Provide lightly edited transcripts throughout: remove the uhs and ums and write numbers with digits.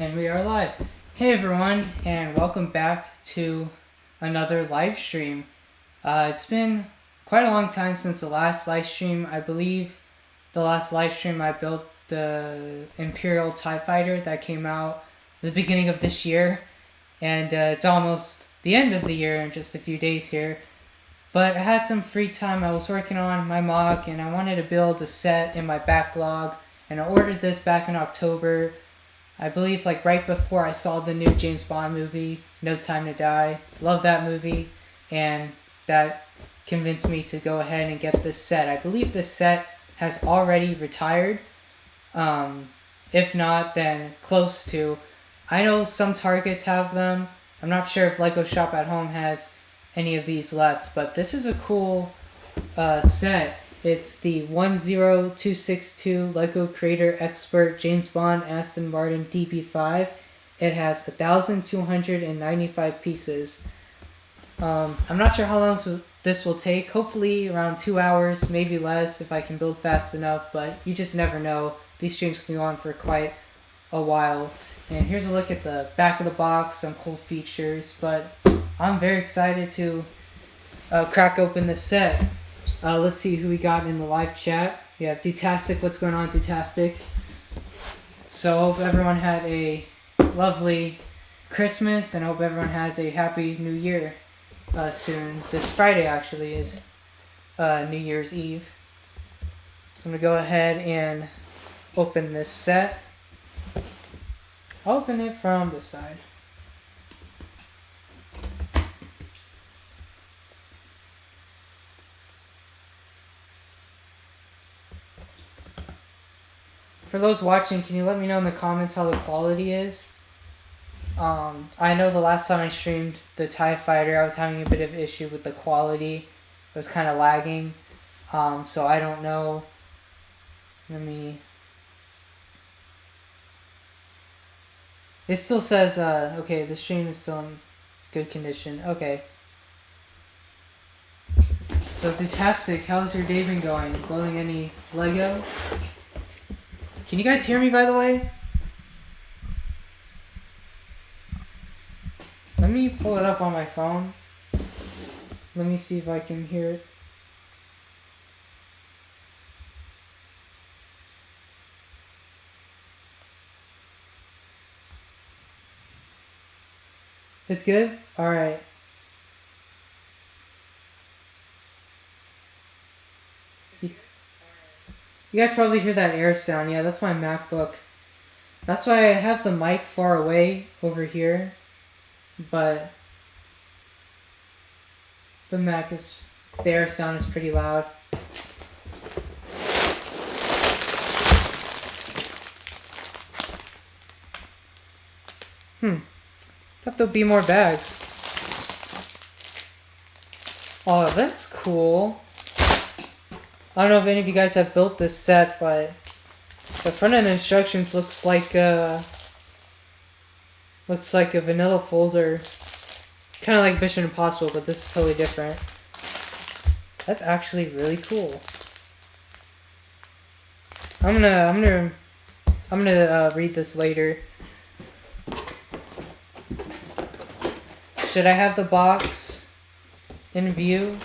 And we are live. Hey everyone, and welcome back to another live stream. It's been quite a long time since the last live stream. I believe the last live stream I built the Imperial TIE Fighter that came out the beginning of this year. And it's almost the end of the year in just a few days here. But I had some free time. I was working on my mock and I wanted to build a set in my backlog. And I ordered this back in October. I believe like right before I saw the new James Bond movie, No Time to Die. Love that movie, and that convinced me to go ahead and get this set. I believe this set has already retired. If not, then close to. I know some Targets have them. I'm not sure if Lego Shop at Home has any of these left, but this is a cool set. It's the 10262 Lego Creator Expert James Bond Aston Martin DB5. It has 1,295 pieces. I'm not sure how long this will take. Hopefully around 2 hours, maybe less if I can build fast enough, but you just never know. These streams can go on for quite a while. And here's a look at the back of the box, some cool features, but I'm very excited to crack open this set. Let's see who we got in the live chat. We have Dutastic. What's going on, Dutastic? So, hope everyone had a lovely Christmas, and hope everyone has a happy New Year soon. This Friday, actually, is New Year's Eve. So, I'm going to go ahead and open this set. I'll open it from this side. For those watching, can you let me know in the comments how the quality is? I know the last time I streamed the TIE Fighter, I was having a bit of issue with the quality. It was kind of lagging. So I don't know. It still says, okay, the stream is still in good condition. Okay. So, Dutastic, how's your day been going? Building any Lego? Can you guys hear me, by the way? Let me pull it up on my phone. Let me see if I can hear it. It's good? Alright. You guys probably hear that air sound. Yeah, that's my MacBook. That's why I have the mic far away over here. But the air sound is pretty loud. Thought there'll be more bags. Oh, that's cool. I don't know if any of you guys have built this set, but the front end instructions looks like a vanilla folder, kind of like Mission Impossible, but this is totally different. That's actually really cool. I'm gonna read this later. Should I have the box in view?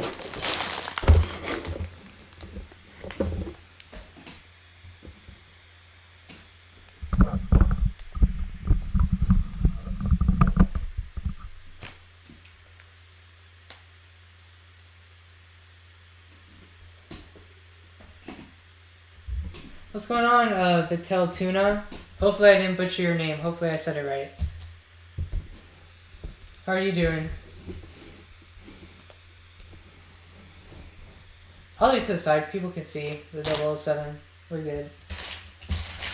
What's going on, Vitel Tuna? Hopefully I didn't butcher your name. Hopefully I said it right. How are you doing? I'll leave it to the side. People can see the 007. We're good.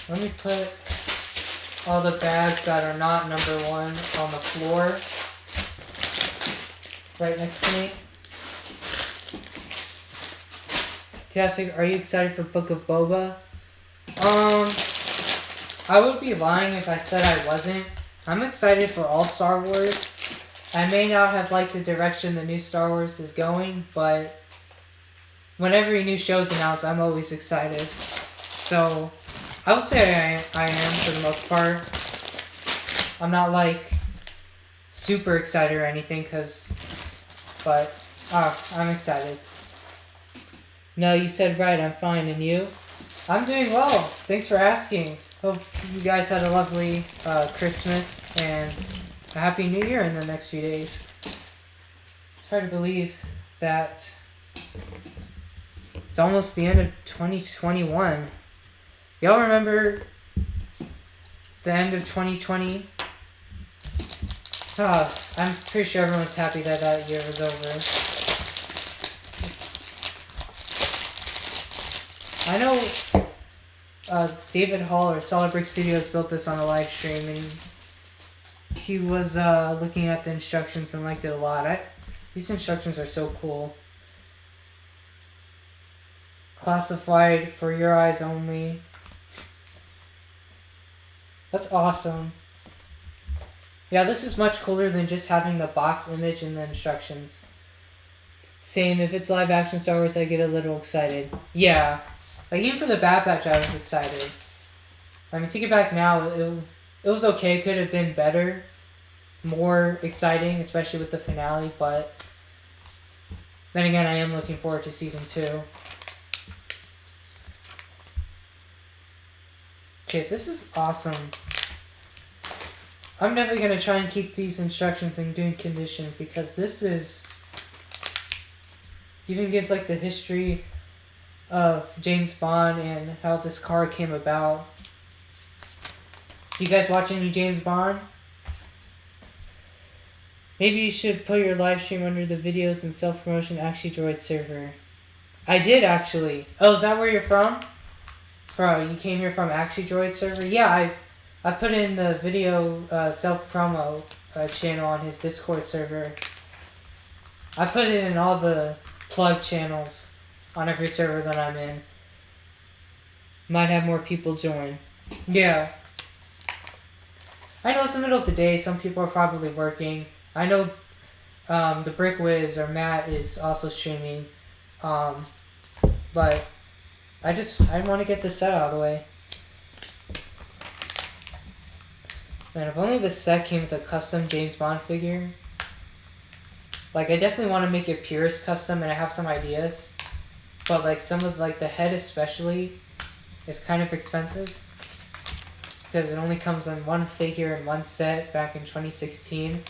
Let me put all the bags that are not number 1 on the floor right next to me. Fantastic. Are you excited for Book of Boba? I would be lying if I said I wasn't. I'm excited for all Star Wars. I may not have liked the direction the new Star Wars is going, but whenever a new show's announced, I'm always excited. So, I would say I am for the most part. I'm not like super excited or anything, but I'm excited. No, you said right, I'm fine, and you? I'm doing well, thanks for asking. Hope you guys had a lovely Christmas and a Happy New Year in the next few days. It's hard to believe that it's almost the end of 2021. Y'all remember the end of 2020? I'm pretty sure everyone's happy that that year was over. I know David Hall or ComicBrix Studios built this on a live stream, and he was looking at the instructions and liked it a lot. These instructions are so cool. Classified for your eyes only. That's awesome. Yeah, this is much cooler than just having the box image and the instructions. Same, if it's live action Star Wars, I get a little excited. Yeah. Like, even for the Bad Batch, I was excited. I mean, think it back now, it was okay. It could have been better. More exciting, especially with the finale, but then again, I am looking forward to Season 2. Okay, this is awesome. I'm definitely going to try and keep these instructions in good condition, because this is... even gives like the history of James Bond and how this car came about. Do you guys watch any James Bond? Maybe you should put your live stream under the videos and self-promotion Actually Droid server. I did, actually. Oh, is that where you're from? You came here from Actually Droid server? Yeah, I put in the video self-promo channel on his Discord server. I put it in all the plug channels on every server that I'm in. Might have more people join. Yeah. I know it's the middle of the day. Some people are probably working. I know the Brick Wiz or Matt is also streaming. But I want to get this set out of the way. Man, if only this set came with a custom James Bond figure. Like, I definitely want to make it purist custom, and I have some ideas. But, like, some of, like, the head especially is kind of expensive. Because it only comes in one figure in one set back in 2016.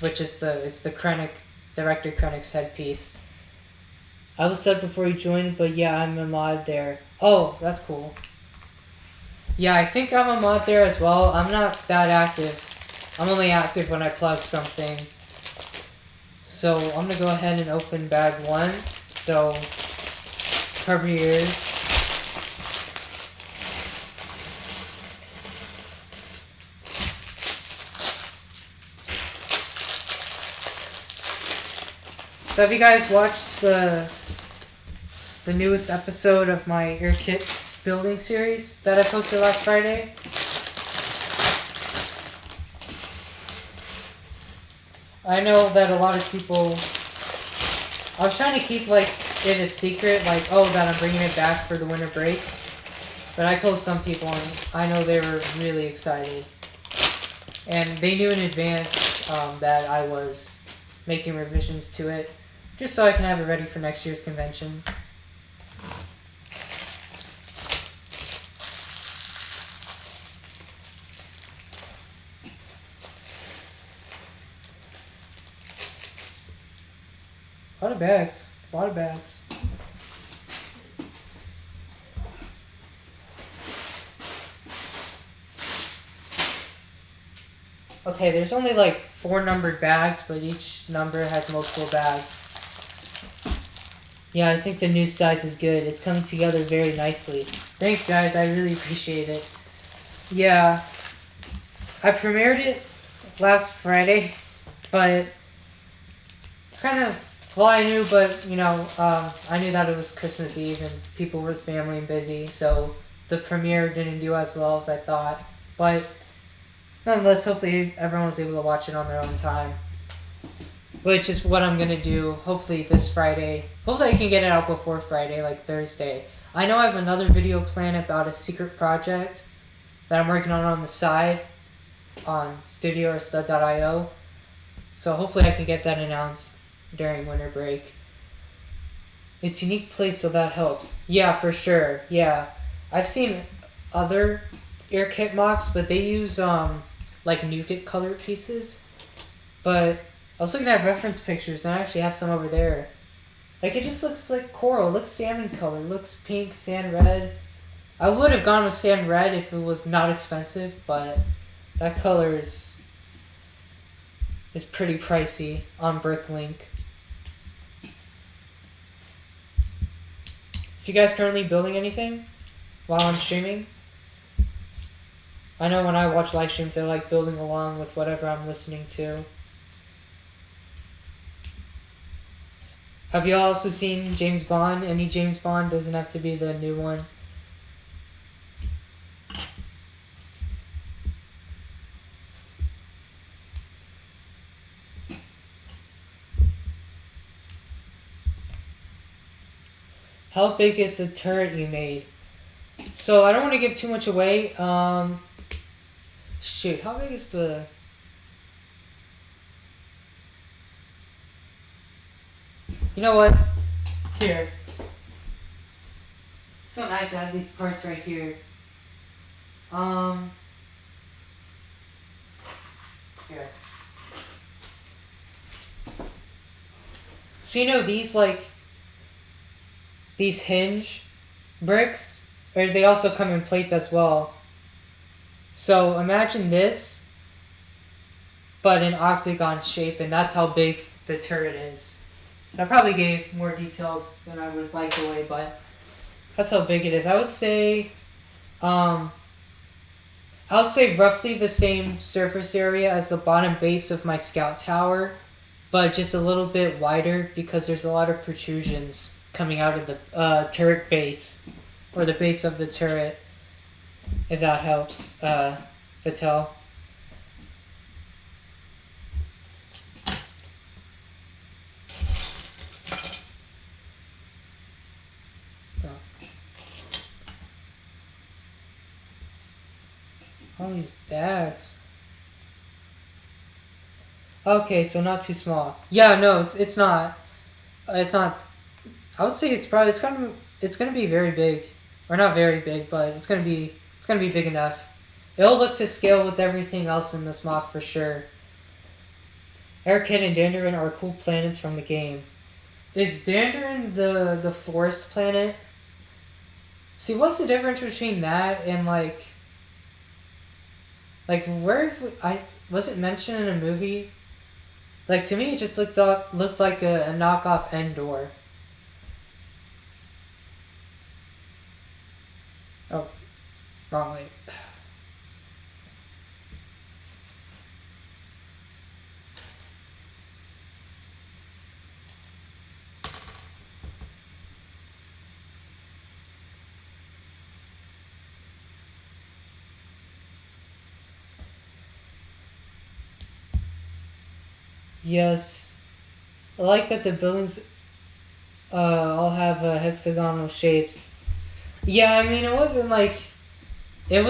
Which is it's the Krennic, Director Krennic's headpiece. I was said before you joined, but yeah, I'm a mod there. Oh, that's cool. Yeah, I think I'm a mod there as well. I'm not that active. I'm only active when I plug something. So I'm gonna go ahead and open bag 1. So cover your ears. So have you guys watched the newest episode of my Air Kit building series that I posted last Friday? I know that a lot of people... I was trying to keep like it a secret, like, oh, that I'm bringing it back for the winter break. But I told some people, and I know they were really excited. And they knew in advance that I was making revisions to it, just so I can have it ready for next year's convention. A lot of bags. A lot of bags. Okay, there's only like 4 numbered bags, but each number has multiple bags. Yeah, I think the new size is good. It's coming together very nicely. Thanks, guys. I really appreciate it. Yeah. I premiered it last Friday, but kind of, well, I knew, but, you know, I knew that it was Christmas Eve and people were with family and busy, so the premiere didn't do as well as I thought. But nonetheless, hopefully everyone was able to watch it on their own time. Which is what I'm going to do, hopefully this Friday. Hopefully I can get it out before Friday, like Thursday. I know I have another video planned about a secret project that I'm working on the side on Studio or Stud.io. So hopefully I can get that announced during winter break. It's unique place, so that helps. Yeah, for sure. Yeah, I've seen other ear kit mocks, but they use like Nougat colored pieces. But I was looking at reference pictures, and I actually have some over there. Like, it just looks like coral. It looks salmon color. It looks pink, sand red. I would have gone with sand red if it was not expensive, but that color is pretty pricey on Bricklink. So you guys currently building anything while I'm streaming? I know when I watch live streams, I like building along with whatever I'm listening to. Have you all also seen James Bond? Any James Bond? Doesn't have to be the new one. How big is the turret you made? So I don't want to give too much away. Shoot, how big is the... You know what? Here. So nice to have these parts right here. Here. So you know these, like, these hinge bricks, or they also come in plates as well. So imagine this, but in octagon shape, and that's how big the turret is. So I probably gave more details than I would like away, but that's how big it is. I would say roughly the same surface area as the bottom base of my scout tower, but just a little bit wider because there's a lot of protrusions coming out of the turret base, or the base of the turret, if that helps, Vittel. All these bags. Okay, so not too small. Yeah, no, it's not. It's not. I would say it's gonna be very big, or not very big, but it's gonna be big enough. It'll look to scale with everything else in this mock for sure. Airkid and Dandarin are cool planets from the game. Is Dandarin the forest planet? See, what's the difference between that and like where was it mentioned in a movie? Like, to me, it just looked like a knockoff Endor. Oh, wrong way. Yes, I like that the buildings all have hexagonal shapes. Yeah, I mean, it was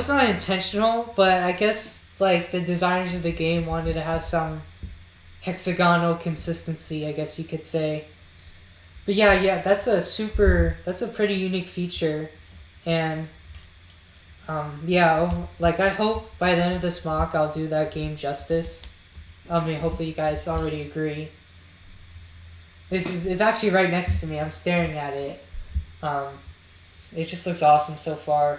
not intentional, but I guess like the designers of the game wanted to have some hexagonal consistency, I guess you could say. But yeah, that's a pretty unique feature, and I hope by the end of this mock I'll do that game justice. I mean, hopefully you guys already agree. It's actually right next to me. I'm staring at it. It just looks awesome so far.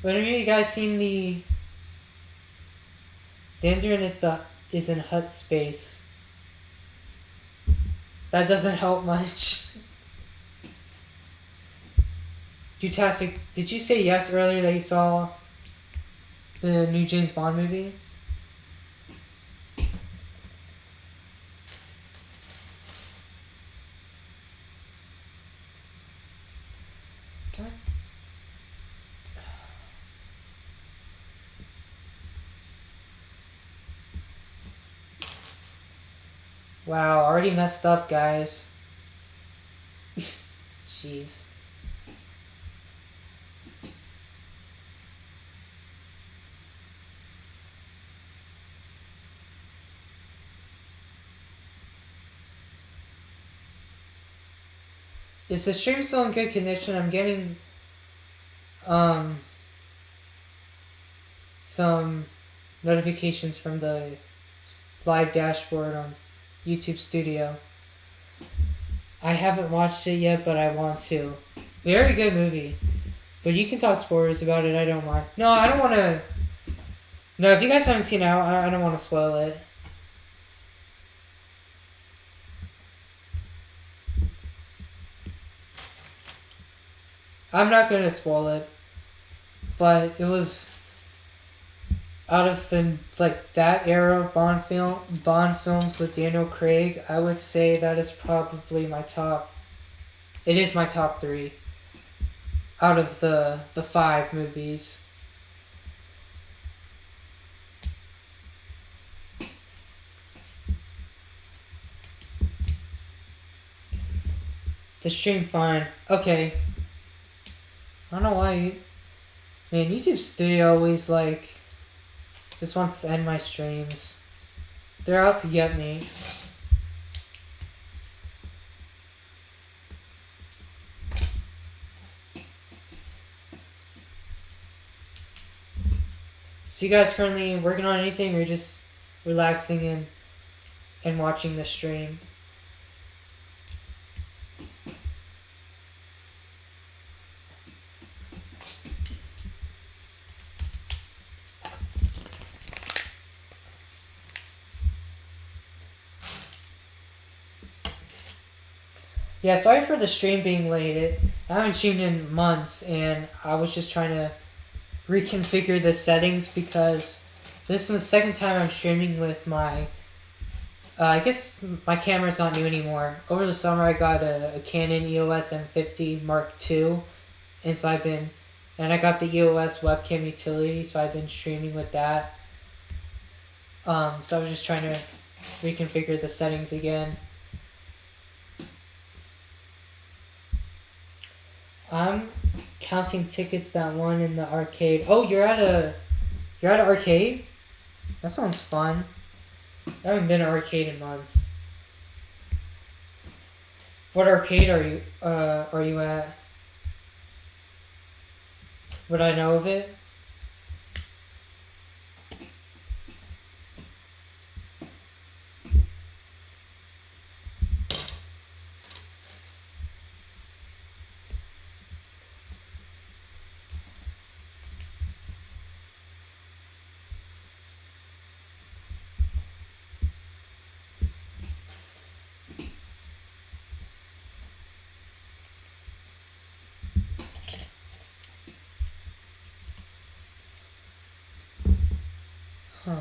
But have you guys seen the Dandarin is in hut space? That doesn't help much. Dutastic, did you say yes earlier that you saw the new James Bond movie? God. Wow, already messed up, guys. Jeez. Is the stream still in good condition? I'm getting some notifications from the live dashboard on YouTube Studio. I haven't watched it yet, but I want to. Very good movie. But you can talk spoilers about it, I don't mind. No, I don't want to... No, if you guys haven't seen it, I don't want to spoil it. I'm not going to spoil it. But it was... Out of the that era of Bond films with Daniel Craig, I would say that is probably my top. It is my top 3 out of the 5 movies. The stream fine. Okay. I don't know why. Man, YouTube Studio always just wants to end my streams. They're out to get me. So you guys currently working on anything, or you're just relaxing and watching the stream? Yeah, sorry for the stream being late. I haven't streamed in months, and I was just trying to reconfigure the settings because this is the second time I'm streaming with my... I guess my camera's not new anymore. Over the summer, I got a Canon EOS M50 Mark II, and so and I got the EOS webcam utility, so I've been streaming with that. So I was just trying to reconfigure the settings again. I'm counting tickets that won in the arcade. Oh, you're at an arcade? That sounds fun. I haven't been to an arcade in months. What arcade are you at? Would I know of it? Huh.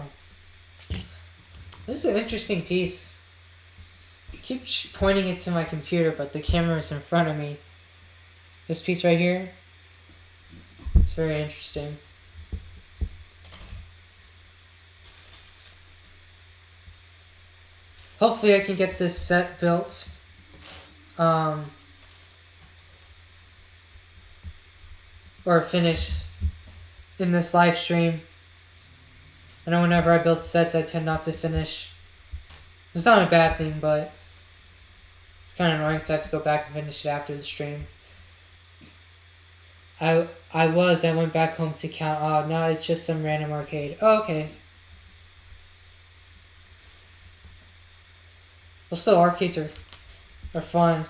This is an interesting piece. I keep pointing it to my computer, but the camera is in front of me. This piece right here. It's very interesting. Hopefully I can get this set built. Or finished in this live stream. I know whenever I build sets, I tend not to finish. It's not a bad thing, but it's kind of annoying because I have to go back and finish it after the stream. I went back home to count. Oh, no, it's just some random arcade. Oh, okay. Well, still, arcades are fun.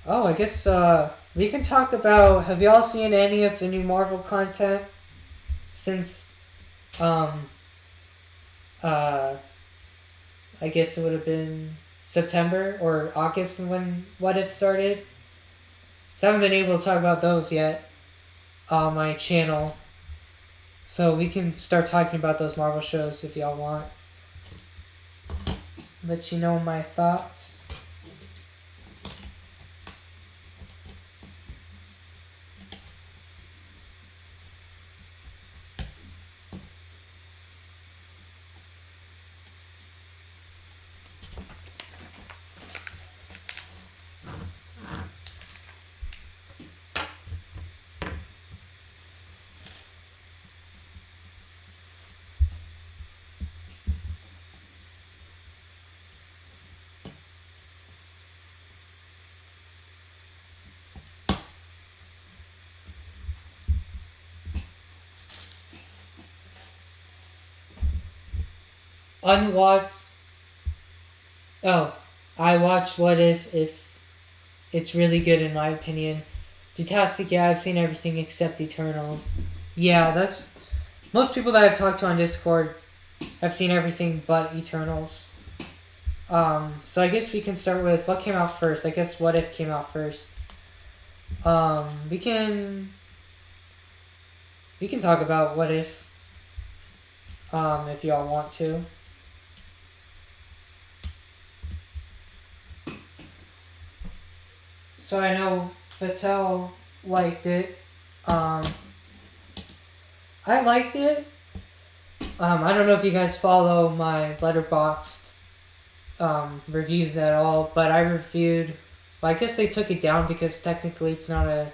Oh, I guess, we can talk about... Have y'all seen any of the new Marvel content since, I guess it would have been September or August when What If started? So I haven't been able to talk about those yet on my channel. So we can start talking about those Marvel shows if y'all want. Let you know my thoughts. Unwatched. Oh, I watched What If it's really good in my opinion. Fantastic, yeah, I've seen everything except Eternals. Yeah, that's most people that I've talked to on Discord have seen everything but Eternals. So I guess we can start with what came out first. I guess What If came out first. We can talk about What If y'all want to. So I know Fattel liked it. I liked it. I don't know if you guys follow my Letterboxd reviews at all, but I reviewed. Well, I guess they took it down because technically it's not a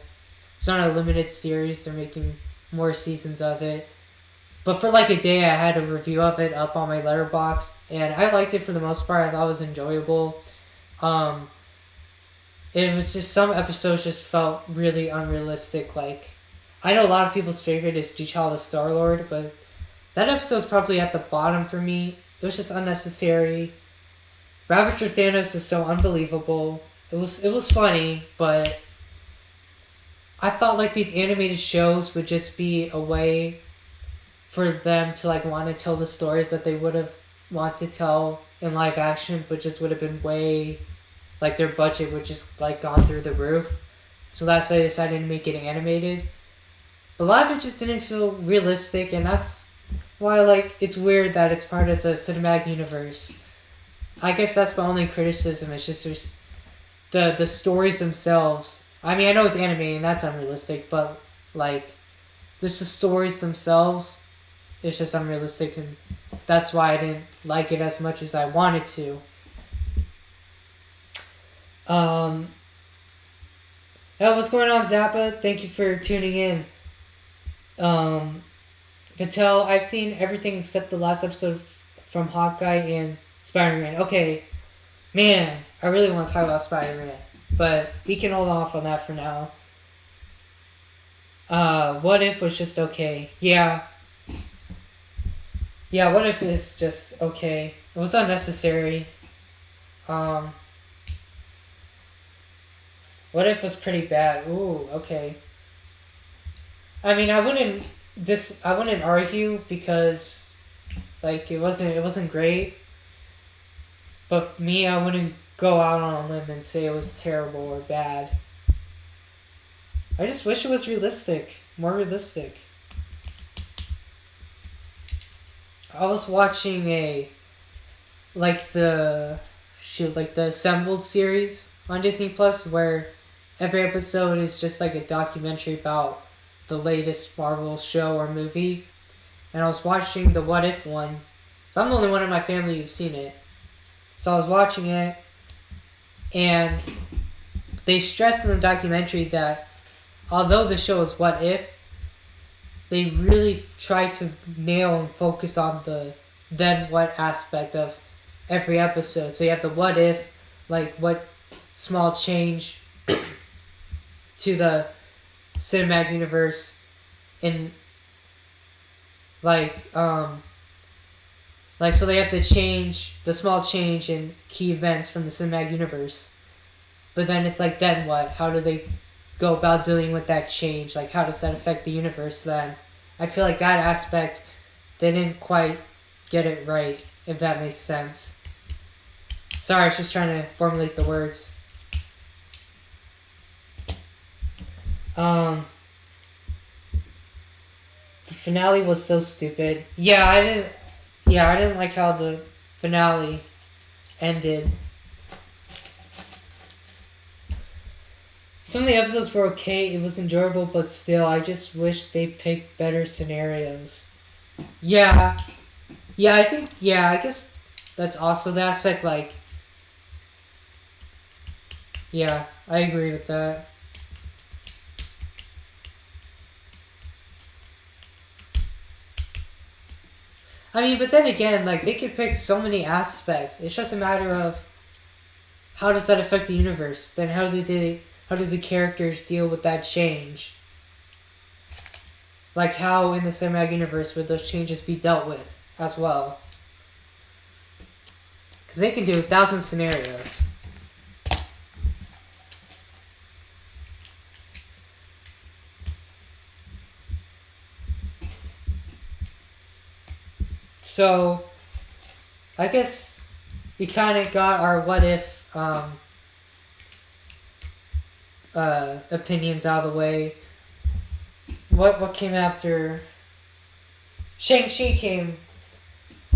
limited series. They're making more seasons of it. But for like a day, I had a review of it up on my Letterboxd, and I liked it for the most part. I thought it was enjoyable. It was just some episodes just felt really unrealistic. Like, I know a lot of people's favorite is T'Challa Star-Lord, but that episode's probably at the bottom for me. It was just unnecessary. Ravager Thanos is so unbelievable. It was funny, but I thought like these animated shows would just be a way for them to like want to tell the stories that they would have want to tell in live action, but just would have been way like their budget would just like gone through the roof. So that's why they decided to make it animated. But a lot of it just didn't feel realistic, and that's why like it's weird that it's part of the cinematic universe. I guess that's my only criticism. It's just the stories themselves. I mean, I know it's anime and that's unrealistic, but like just the stories themselves, it's just unrealistic, and that's why I didn't like it as much as I wanted to. Oh, what's going on, Zappa? Thank you for tuning in. Patel, I've seen everything except the last episode from Hawkeye and Spider-Man. Okay, man, I really want to talk about Spider-Man, but we can hold off on that for now. What If was just okay. Yeah, What If is just okay. It was unnecessary. What If was pretty bad. Ooh, okay. I mean, I wouldn't argue because like it wasn't great. But me, I wouldn't go out on a limb and say it was terrible or bad. I just wish it was realistic, more realistic. I was watching the Assembled series on Disney Plus, where every episode is just like a documentary about the latest Marvel show or movie. And I was watching the What If one. So I'm the only one in my family who's seen it. So I was watching it, and they stressed in the documentary that although the show is What If, they really tried to nail and focus on the then what aspect of every episode. So you have the What If, like what small change to the cinematic universe in so they have to change the small change in key events from the cinematic universe. But then it's like, then what? How do they go about dealing with that change? Like, how does that affect the universe then? I feel like that aspect, they didn't quite get it right, if that makes sense. Sorry, I was just trying to formulate the words. The finale was so stupid. I didn't like how the finale ended. Some of the episodes were okay, it was enjoyable, but still, I just wish they picked better scenarios. I guess that's also the aspect, I agree with that. I mean, but then again, they could pick so many aspects. It's just a matter of how does that affect the universe? Then how do the characters deal with that change? Like, how in the cinematic universe would those changes be dealt with as well? Because they can do 1,000 scenarios. So, I guess we kind of got our what if opinions out of the way. What came after? Shang-Chi came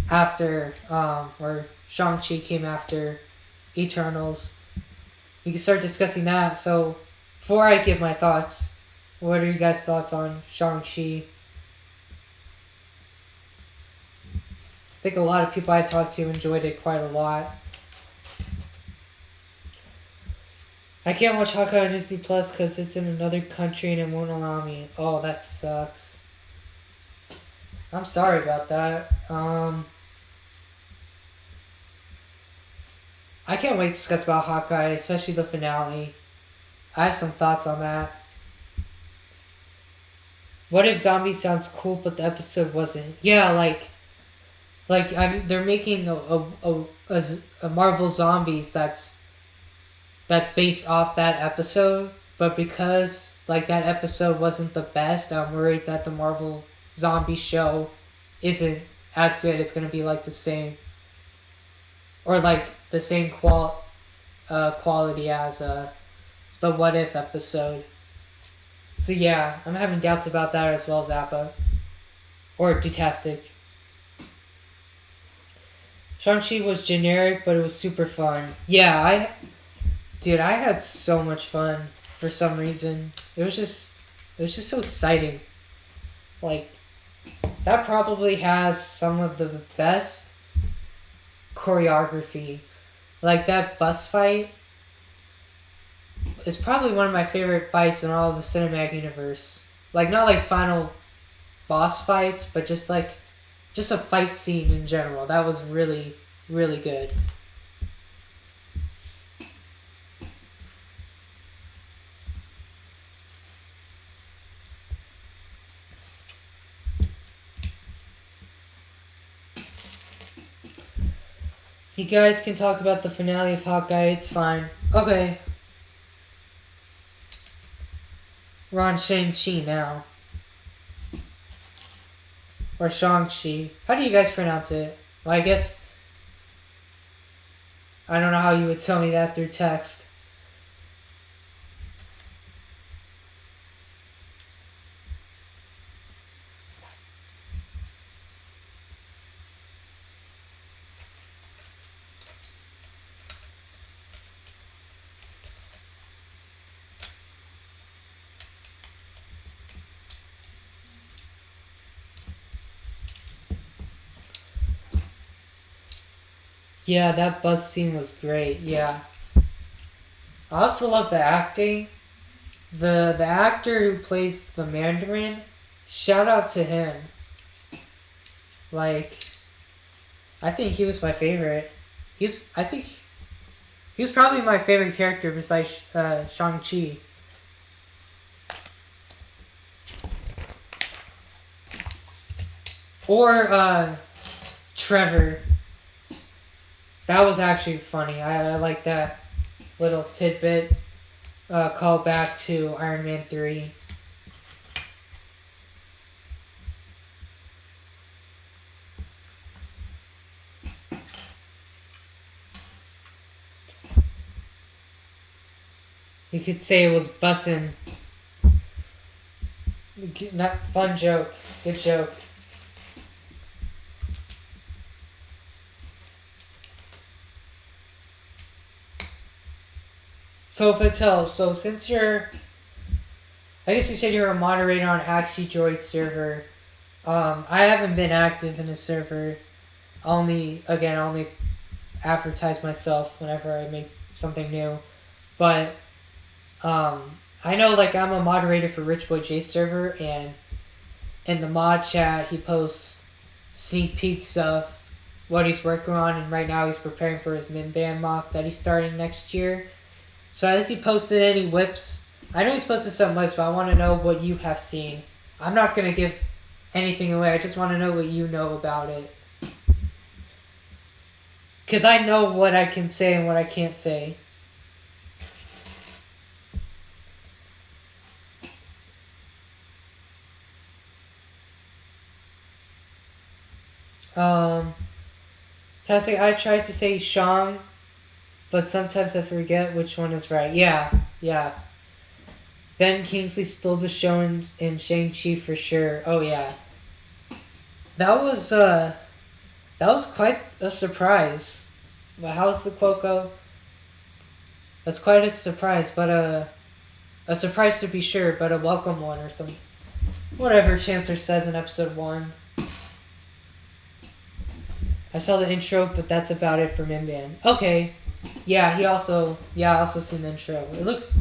after, or Shang-Chi came after Eternals. We can start discussing that. So, before I give my thoughts, what are you guys' thoughts on Shang-Chi? I think a lot of people I talked to enjoyed it quite a lot. I can't watch Hawkeye on Disney Plus because it's in another country and it won't allow me. Oh, that sucks. I'm sorry about that. I can't wait to discuss about Hawkeye, especially the finale. I have some thoughts on that. What if Zombie sounds cool, but the episode wasn't? Yeah, they're making a Marvel Zombies that's based off that episode, but because that episode wasn't the best, I'm worried that the Marvel Zombie show isn't as good. It's gonna be the same, or the same quality as the What If episode. So yeah, I'm having doubts about that as well, Zappa, or Dutastic. Shang-Chi was generic, but it was super fun. Yeah, I had so much fun for some reason. It was just so exciting. That probably has some of the best choreography. That bus fight is probably one of my favorite fights in all of the cinematic universe. Not final boss fights, but just a fight scene in general. That was really, really good. You guys can talk about the finale of Hawkeye, it's fine. Okay. We're on Shang-Chi now. Or Shang-Chi. How do you guys pronounce it? Well, I guess I don't know how you would tell me that through text. Yeah, that buzz scene was great, yeah. I also love the acting. The actor who plays the Mandarin, shout out to him. I think he was my favorite. I think he was probably my favorite character besides Shang-Chi. Or Trevor. That was actually funny. I like that little tidbit call back to Iron Man 3. You could say it was bussin'. Not fun joke. Good joke. So Fattel, since I guess you said you're a moderator on AxiDroid server. I haven't been active in a server. Only advertise myself whenever I make something new. But I know I'm a moderator for Rich Boy J server, and in the mod chat he posts sneak peeks of what he's working on, and right now he's preparing for his min band mock that he's starting next year. So has he posted any whips? I know he's posted some whips, but I want to know what you have seen. I'm not going to give anything away. I just want to know what you know about it. Because I know what I can say and what I can't say. I tried to say Shang, but sometimes I forget which one is right. Yeah. Ben Kingsley stole the show in Shang-Chi for sure. Oh yeah. That was quite a surprise. But how's the quote go? That's quite a surprise, but a surprise to be sure, but a welcome one or something. Whatever Chancellor says in episode 1. I saw the intro, but that's about it for Minban. Okay. Yeah, I also seen the intro. It looks...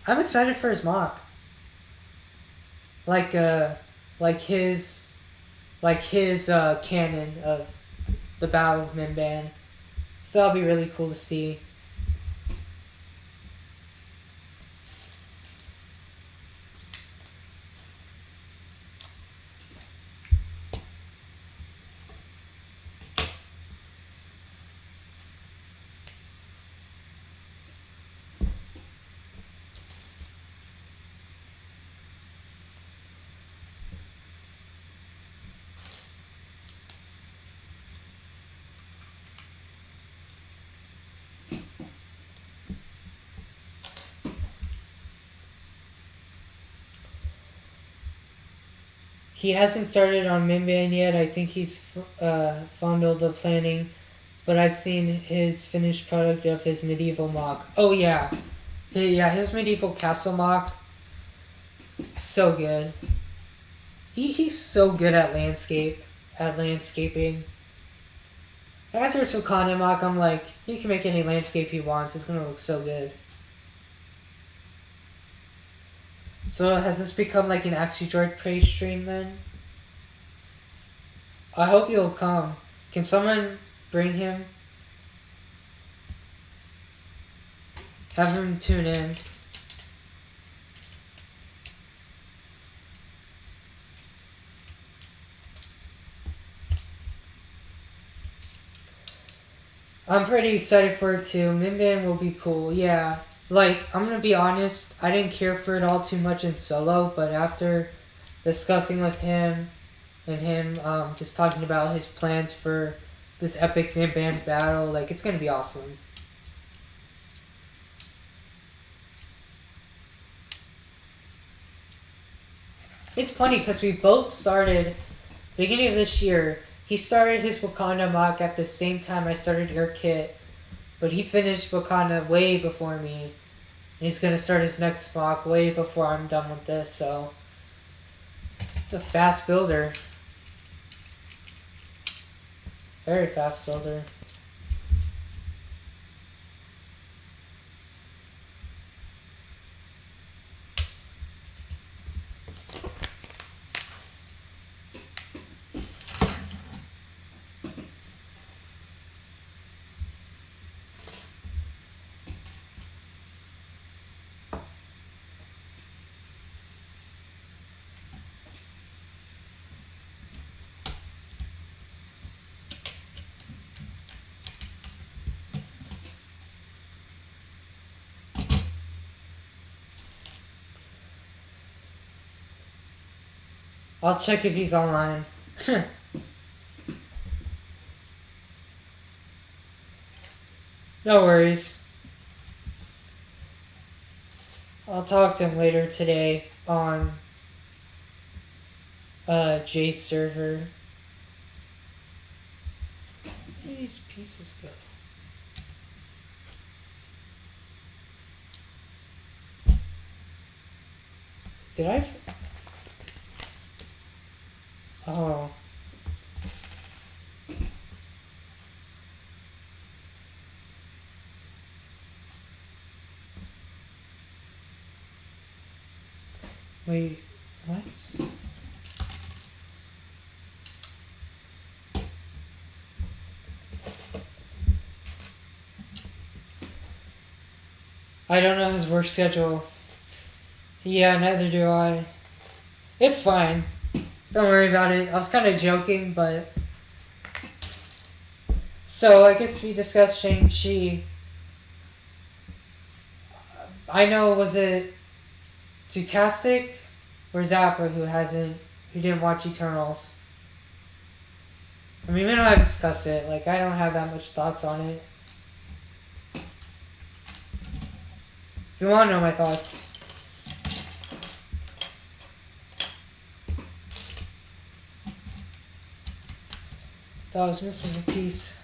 I'm excited for his mock. Like his canon of the Battle of Minban. So that'll be really cool to see. He hasn't started on Minban yet. I think he's fondled the planning, but I've seen his finished product of his medieval mock. Oh yeah, his medieval castle mock. So good. He's so good at landscaping. After his Wakanda mock, I'm like, he can make any landscape he wants. It's gonna look so good. So has this become like an Droid praise stream then? I hope you'll come. Can someone bring him? Have him tune in. I'm pretty excited for it too. Minban will be cool, yeah. Like, I'm gonna be honest, I didn't care for it all too much in solo, but after discussing with him and him just talking about his plans for this epic Minban battle, like, it's gonna be awesome. It's funny because we both started, beginning of this year, he started his Wakanda mock at the same time I started Air Kit. But he finished Wakanda way before me. And he's going to start his next mock way before I'm done with this, so... It's a fast builder. Very fast builder. I'll check if he's online. No worries. I'll talk to him later today on Jay's server. Where do these pieces go? Did I... Oh. Wait, what? I don't know his work schedule. Yeah, neither do I. It's fine. Don't worry about it. I was kind of joking, but So I guess we discussed Shang-Chi. I know, was it Zutastic or Zappa who didn't watch Eternals? I mean, we don't have to discuss it. Like, I don't have that much thoughts on it. If you want to know my thoughts. Thought I was missing a piece.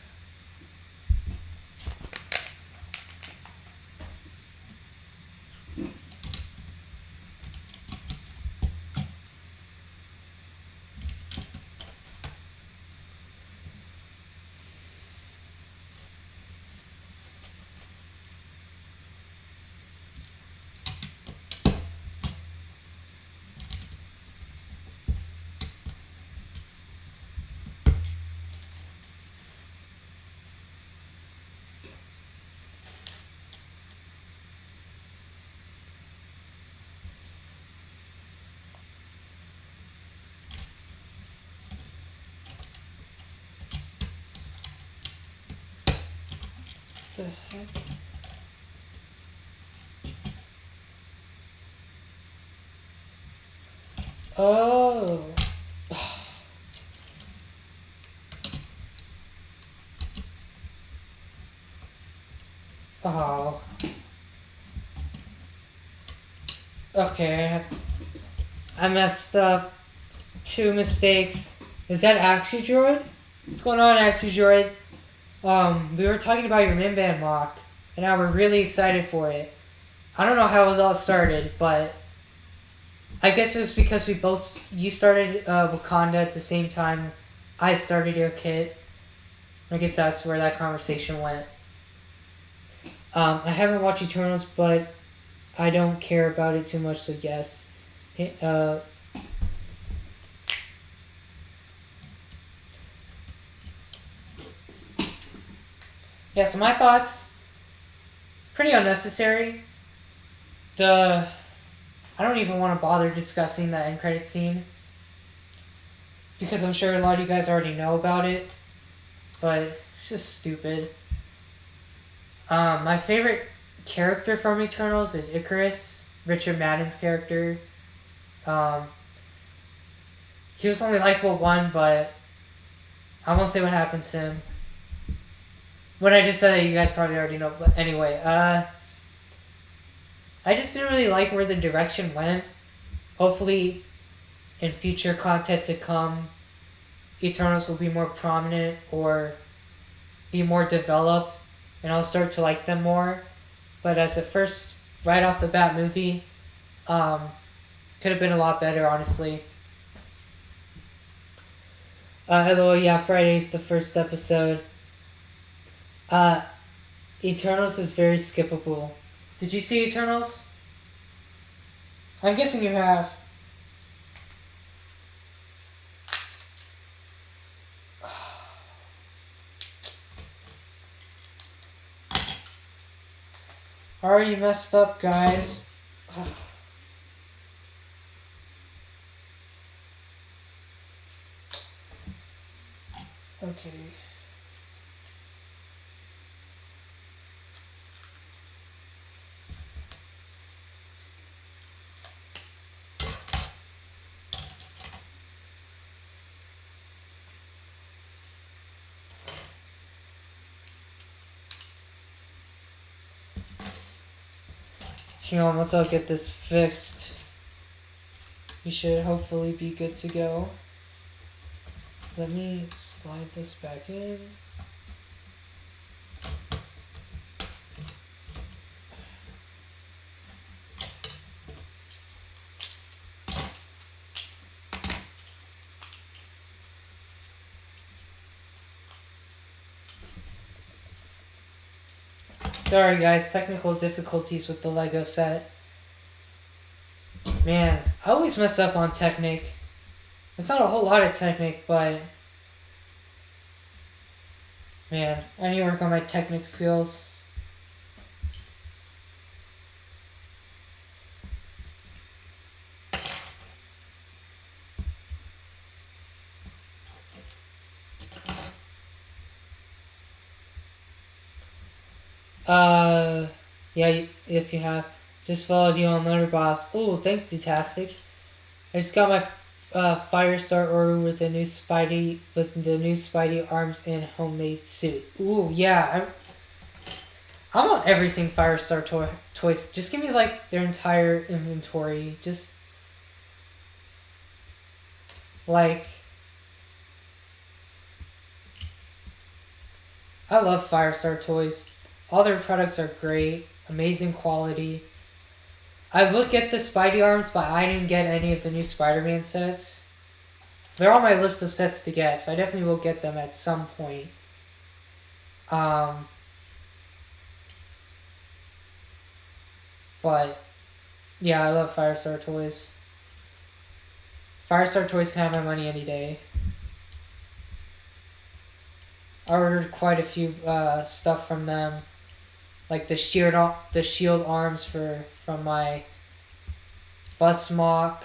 The heck? Oh. Oh. Okay, I messed up. 2 mistakes. Is that Axie Droid? What's going on, Axie Droid? We were talking about your Minban mock, and now we're really excited for it. I don't know how it all started, but I guess it was because you started Wakanda at the same time I started your kit. I guess that's where that conversation went. I haven't watched Eternals, but I don't care about it too much, so yes. Yeah, so my thoughts, pretty unnecessary. I don't even want to bother discussing the end credit scene, because I'm sure a lot of you guys already know about it, but it's just stupid. My favorite character from Eternals is Icarus, Richard Madden's character. He was only likable 1, but I won't say what happens to him. When I just said that, you guys probably already know. But anyway, I just didn't really like where the direction went. Hopefully, in future content to come, Eternals will be more prominent or be more developed, and I'll start to like them more. But as a first, right off the bat movie, could have been a lot better, honestly. Hello, yeah, Friday's the first episode. Eternals is very skippable. Did you see Eternals? I'm guessing you have. Already messed up, guys. Okay. Hang on, once I'll get this fixed, we should hopefully be good to go. Let me slide this back in. Sorry guys, technical difficulties with the Lego set. Man, I always mess up on Technic. It's not a whole lot of Technic, but man, I need to work on my Technic skills. Yeah, yes you have. Just followed you on Letterboxd. Oh, thanks, Dutastic. I just got my Firestar order with the new Spidey arms and homemade suit. Ooh, yeah. I want everything Firestar toys. Just give me like their entire inventory. Just like I love Firestar toys. All their products are great, amazing quality. I would get the Spidey arms, but I didn't get any of the new Spider-Man sets. They're on my list of sets to get, so I definitely will get them at some point. But yeah, I love Firestar toys. Firestar toys can have my money any day. I ordered quite a few stuff from them, like the shield arms from my bus mock,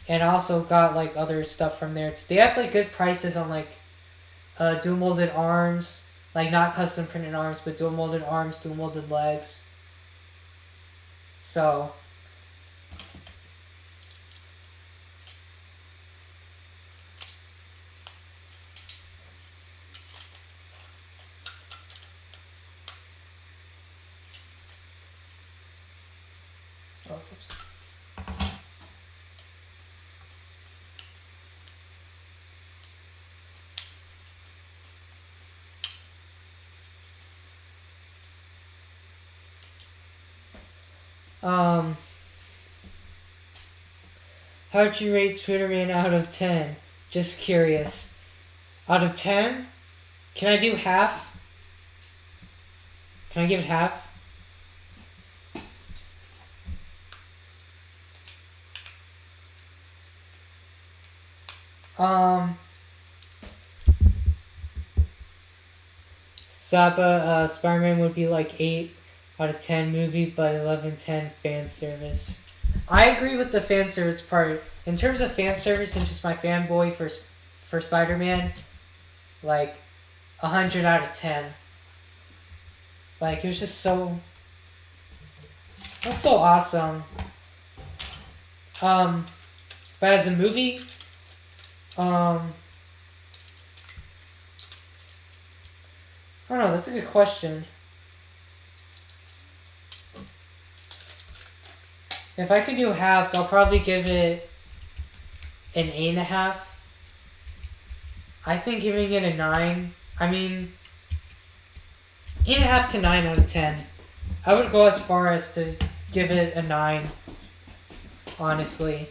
and I also got like other stuff from there. They have like good prices on like dual molded arms, like not custom printed arms, but dual molded arms, dual molded legs. So oops. How'd you rate Spider-Man out of 10? Just curious. Out of 10? Can I do half? Can I give it half? Saba, Spider-Man would be like 8 out of 10 movie, but 11/10 fan service. I agree with the fan service part. In terms of fan service and just my fanboy for Spider-Man, like 100 out of 10. Like, it was just so... It was so awesome. But as a movie, I don't know, that's a good question. If I could do halves, I'll probably give it an 8.5. I think giving it a 9. I mean, 8.5 to 9 out of 10. I would go as far as to give it a 9, honestly.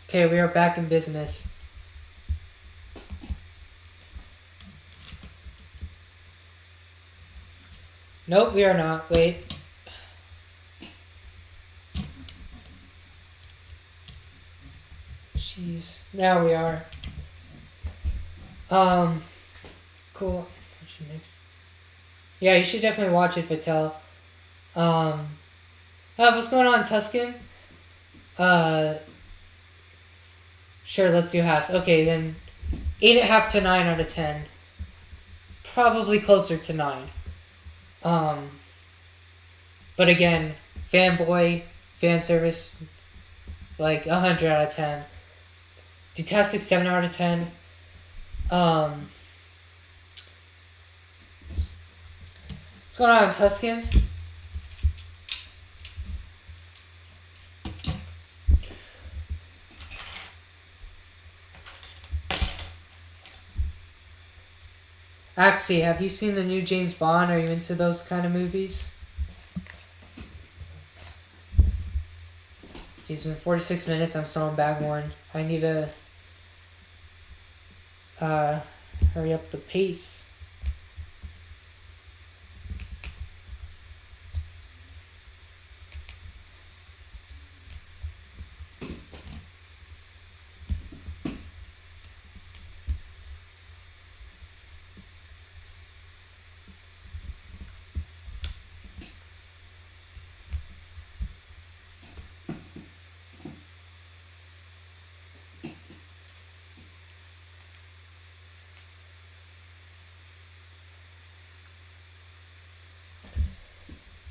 Okay, we are back in business. Nope, we are not. Wait. Jeez. Now we are. Cool. Yeah, you should definitely watch it, Fattel. What's going on, Tuscan? Sure, let's do halves. Okay, then 8.5 to 9 out of 10. Probably closer to 9. But again, fanboy, fan service, like 100 out of 10. Dutastic 7 out of 10. What's going on, Tuscan? Axie, have you seen the new James Bond? Are you into those kind of movies? Jeez, it's been 46 minutes. I'm still on bag one. I need to hurry up the pace.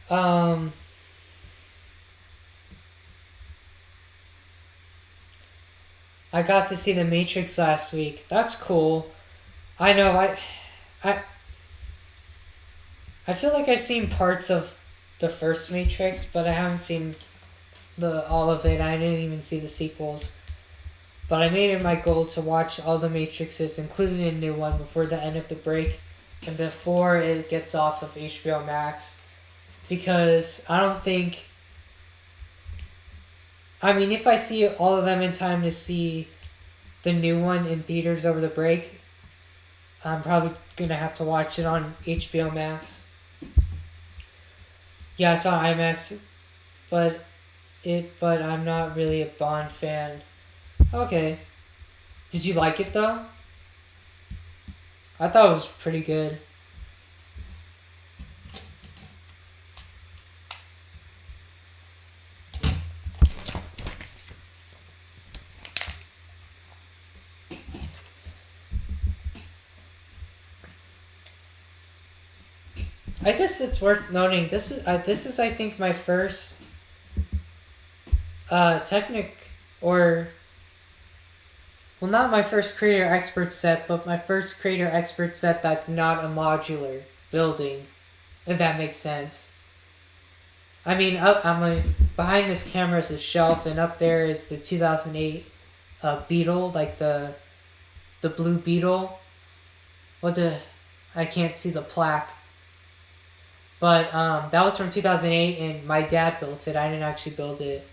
I got to see The Matrix last week. That's cool. I know, I, I feel like I've seen parts of the first Matrix, but I haven't seen all of it. I didn't even see the sequels. But I made it my goal to watch all the Matrixes, including the new one, before the end of the break and before it gets off of HBO Max. Because I don't think... I mean, if I see all of them in time to see the new one in theaters over the break, I'm probably going to have to watch it on HBO Max. Yeah, I saw IMAX, but I'm not really a Bond fan. Okay. Did you like it though? I thought it was pretty good. I guess it's worth noting this is I think my first Technic or well, not my first creator expert set, but my first creator expert set that's not a modular building, if that makes sense. I mean, behind this camera is a shelf, and up there is the 2008 Beetle, like the blue Beetle. I can't see the plaque. But that was from 2008, and my dad built it. I didn't actually build it.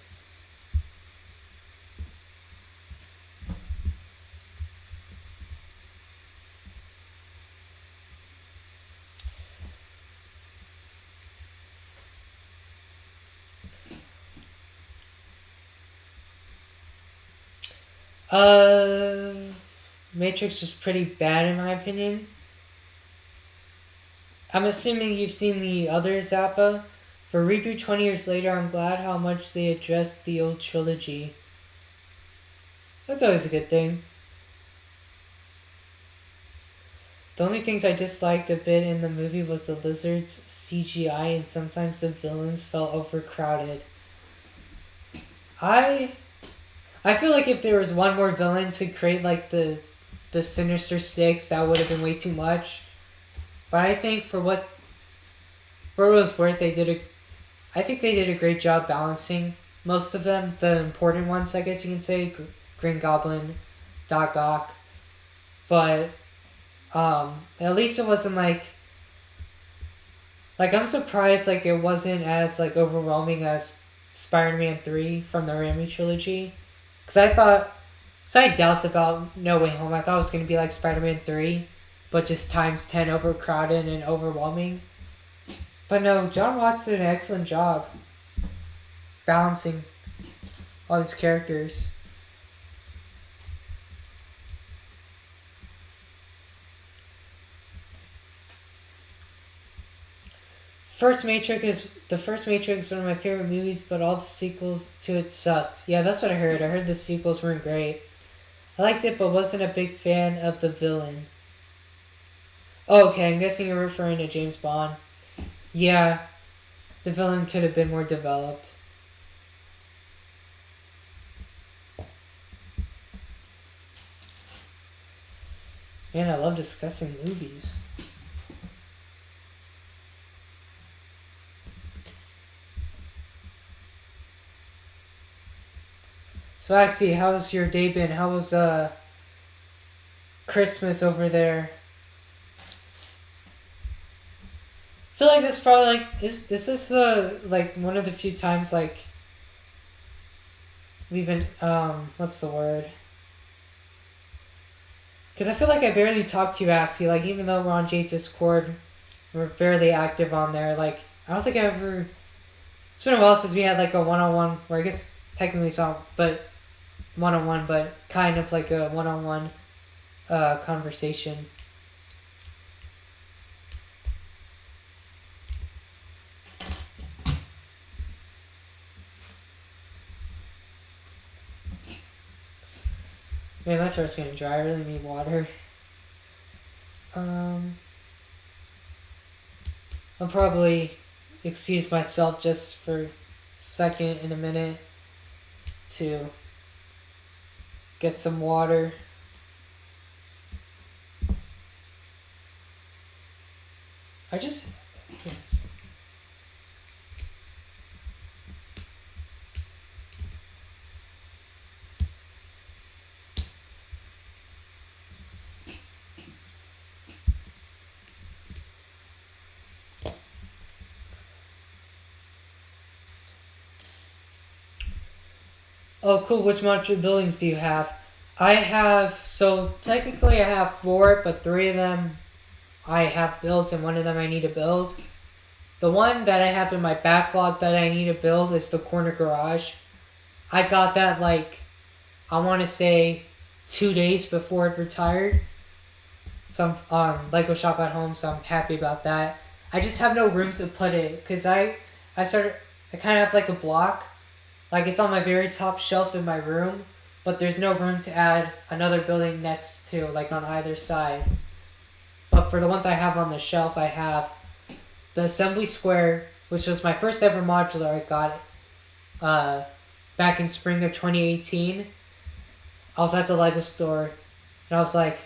Matrix was pretty bad in my opinion. I'm assuming you've seen the other Zappa. For reboot 20 years later, I'm glad how much they addressed the old trilogy. That's always a good thing. The only things I disliked a bit in the movie was the lizards, CGI, and sometimes the villains felt overcrowded. I feel like if there was one more villain to create like the Sinister Six, that would have been way too much. But I think for what it was worth, I think they did a great job balancing most of them. The important ones, I guess you can say, Green Goblin, Doc Ock. But at least it wasn't like I'm surprised like it wasn't as like overwhelming as Spider-Man 3 from the Raimi trilogy. Because I had doubts about No Way Home. I thought it was going to be like Spider-Man 3, but just times 10 overcrowded and overwhelming. But no, John Watts did an excellent job balancing all these characters. The first Matrix is one of my favorite movies, but all the sequels to it sucked. Yeah, that's what I heard. I heard the sequels weren't great. I liked it, but wasn't a big fan of the villain. Oh, okay, I'm guessing you're referring to James Bond. Yeah, the villain could have been more developed. Man, I love discussing movies. So actually, how's your day been? How was Christmas over there? I feel like that's probably like is this the like one of the few times like we've been what's the word? Because I feel like I barely talk to you, Axie. Like even though we're on Jay's Discord, we're fairly active on there. Like I don't think I ever. It's been a while since we had like a one-on-one, or I guess technically so, but one-on-one, but kind of like a one-on-one conversation. Man, my throat's getting dry. I really need water. I'll probably excuse myself just for a second in a minute to get some water. I just... Oh, cool. Which modular buildings do you have? I have... So, technically I have 4, but 3 of them I have built and 1 of them I need to build. The one that I have in my backlog that I need to build is the corner garage. I got that, like, I want to say 2 days before it retired. So I'm on Lego Shop at Home, so I'm happy about that. I just have no room to put it, because I kind of have like a block. Like, it's on my very top shelf in my room, but there's no room to add another building next to, like, on either side. But for the ones I have on the shelf, I have the Assembly Square, which was my first ever modular. I got it back in spring of 2018. I was at the Lego store, and I was like,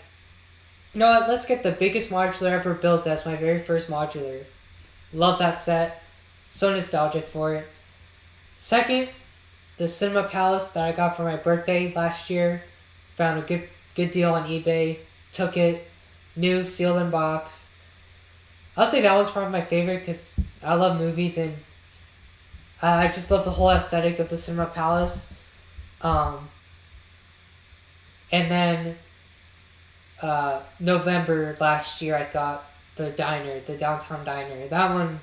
you know what, let's get the biggest modular ever built as my very first modular. Love that set. So nostalgic for it. Second, the Cinema Palace that I got for my birthday last year. Found a good deal on eBay. Took it. New, sealed in box. I'll say that was probably my favorite because I love movies and I just love the whole aesthetic of the Cinema Palace. And then November last year I got the diner, the downtown diner. That one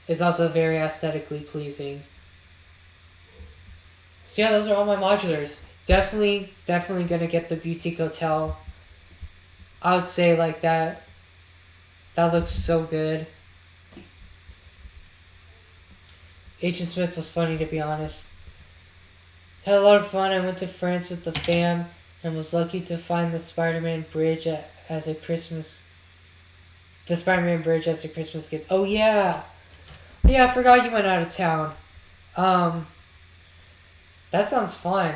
is also very aesthetically pleasing. So yeah, those are all my modulars. Definitely gonna get the boutique hotel. I would say like that. That looks so good. Agent Smith was funny, to be honest. Had a lot of fun. I went to France with the fam and was lucky to find the Spider-Man bridge as a Christmas. The Spider-Man bridge as a Christmas gift. Oh yeah, I forgot you went out of town. That sounds fun.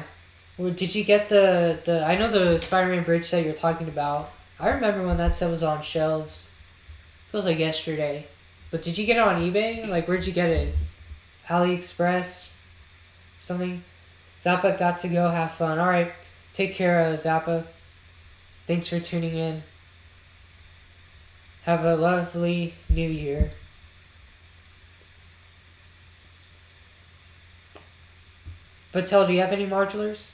Did you get the? I know the Spider-Man bridge set you're talking about. I remember when that set was on shelves. Feels like yesterday. But did you get it on eBay? Like, where'd you get it? AliExpress? Something? Zappa got to go. Have fun. Alright. Take care, Zappa. Thanks for tuning in. Have a lovely new year. Patel, do you have any modulars?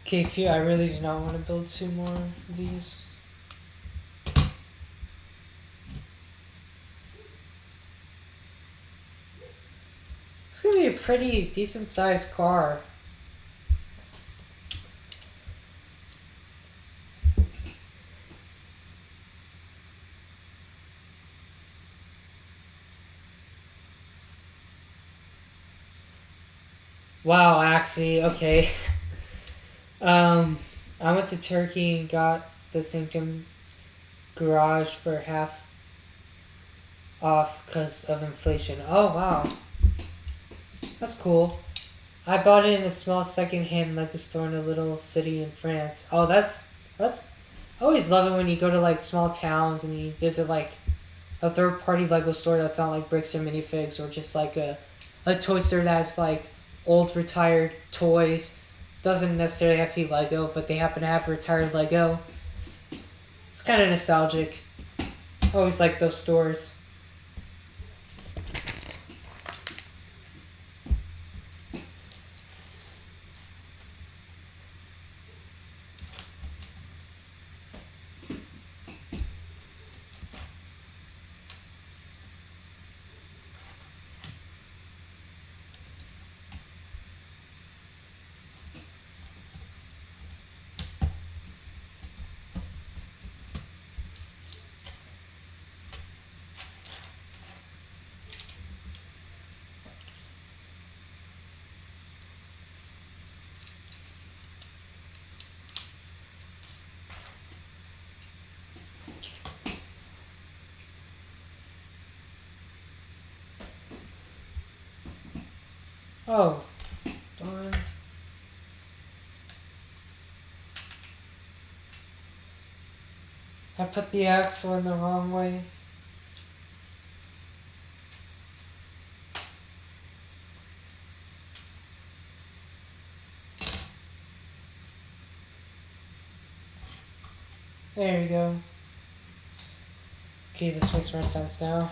Okay, phew, I really do not want to build 2 more of these. It's gonna be a pretty decent sized car. Wow, Axie, okay. I went to Turkey and got the Sanctum garage for half off because of inflation. Oh, wow. That's cool. I bought it in a small second-hand Lego store in a little city in France. Oh, that's... I always love it when you go to, like, small towns and you visit, like, a third-party Lego store that's not, like, Bricks or Minifigs or just, like, a toy store that's, like, old retired toys. Doesn't necessarily have to be Lego, but they happen to have retired Lego. It's kind of nostalgic. I always like those stores. Oh, darn. I put the axle in the wrong way. There you go. Okay, this makes more sense now.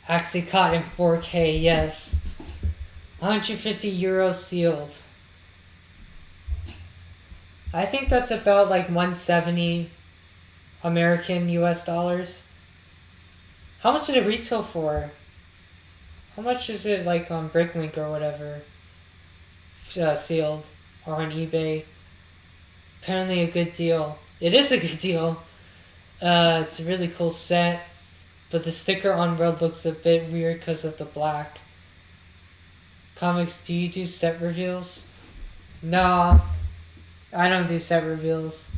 Actually caught in 4K, yes. 150 euros sealed. I think that's about like 170 American US dollars. How much did it retail for? How much is it like on Bricklink or whatever? Sealed. Or on eBay? Apparently a good deal. It is a good deal. It's a really cool set. But the sticker on World looks a bit weird because of the black. Comics, do you do set reveals? No, I don't do set reveals.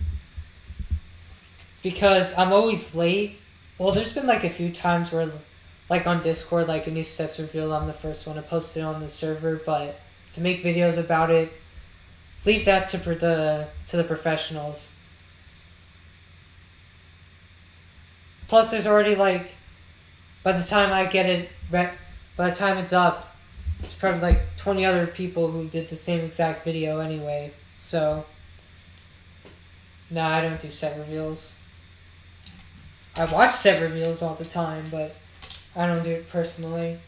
Because I'm always late. Well, there's been like a few times where, like on Discord, like a new set's revealed, I'm the first one to post it on the server. But to make videos about it, leave that to the professionals. Plus, there's already like, by the time I get it, by the time it's up, there's probably like 20 other people who did the same exact video anyway. So, no, I don't do set reveals. I watch set reveals all the time, but I don't do it personally.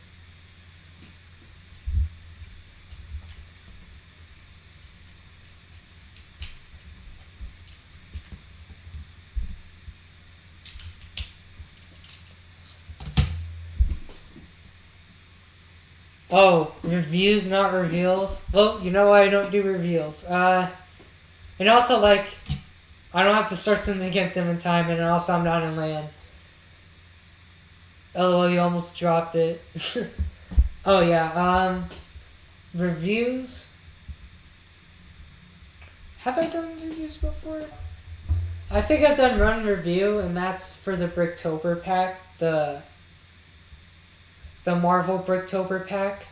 Oh, reviews, not reveals? Well, you know why I don't do reveals. And also, like, I don't have to source them to get them in time, and also I'm not in LAN. LOL, you almost dropped it. Oh, yeah, reviews? Have I done reviews before? I think I've done run review, and that's for the Bricktober pack, the Marvel Bricktober pack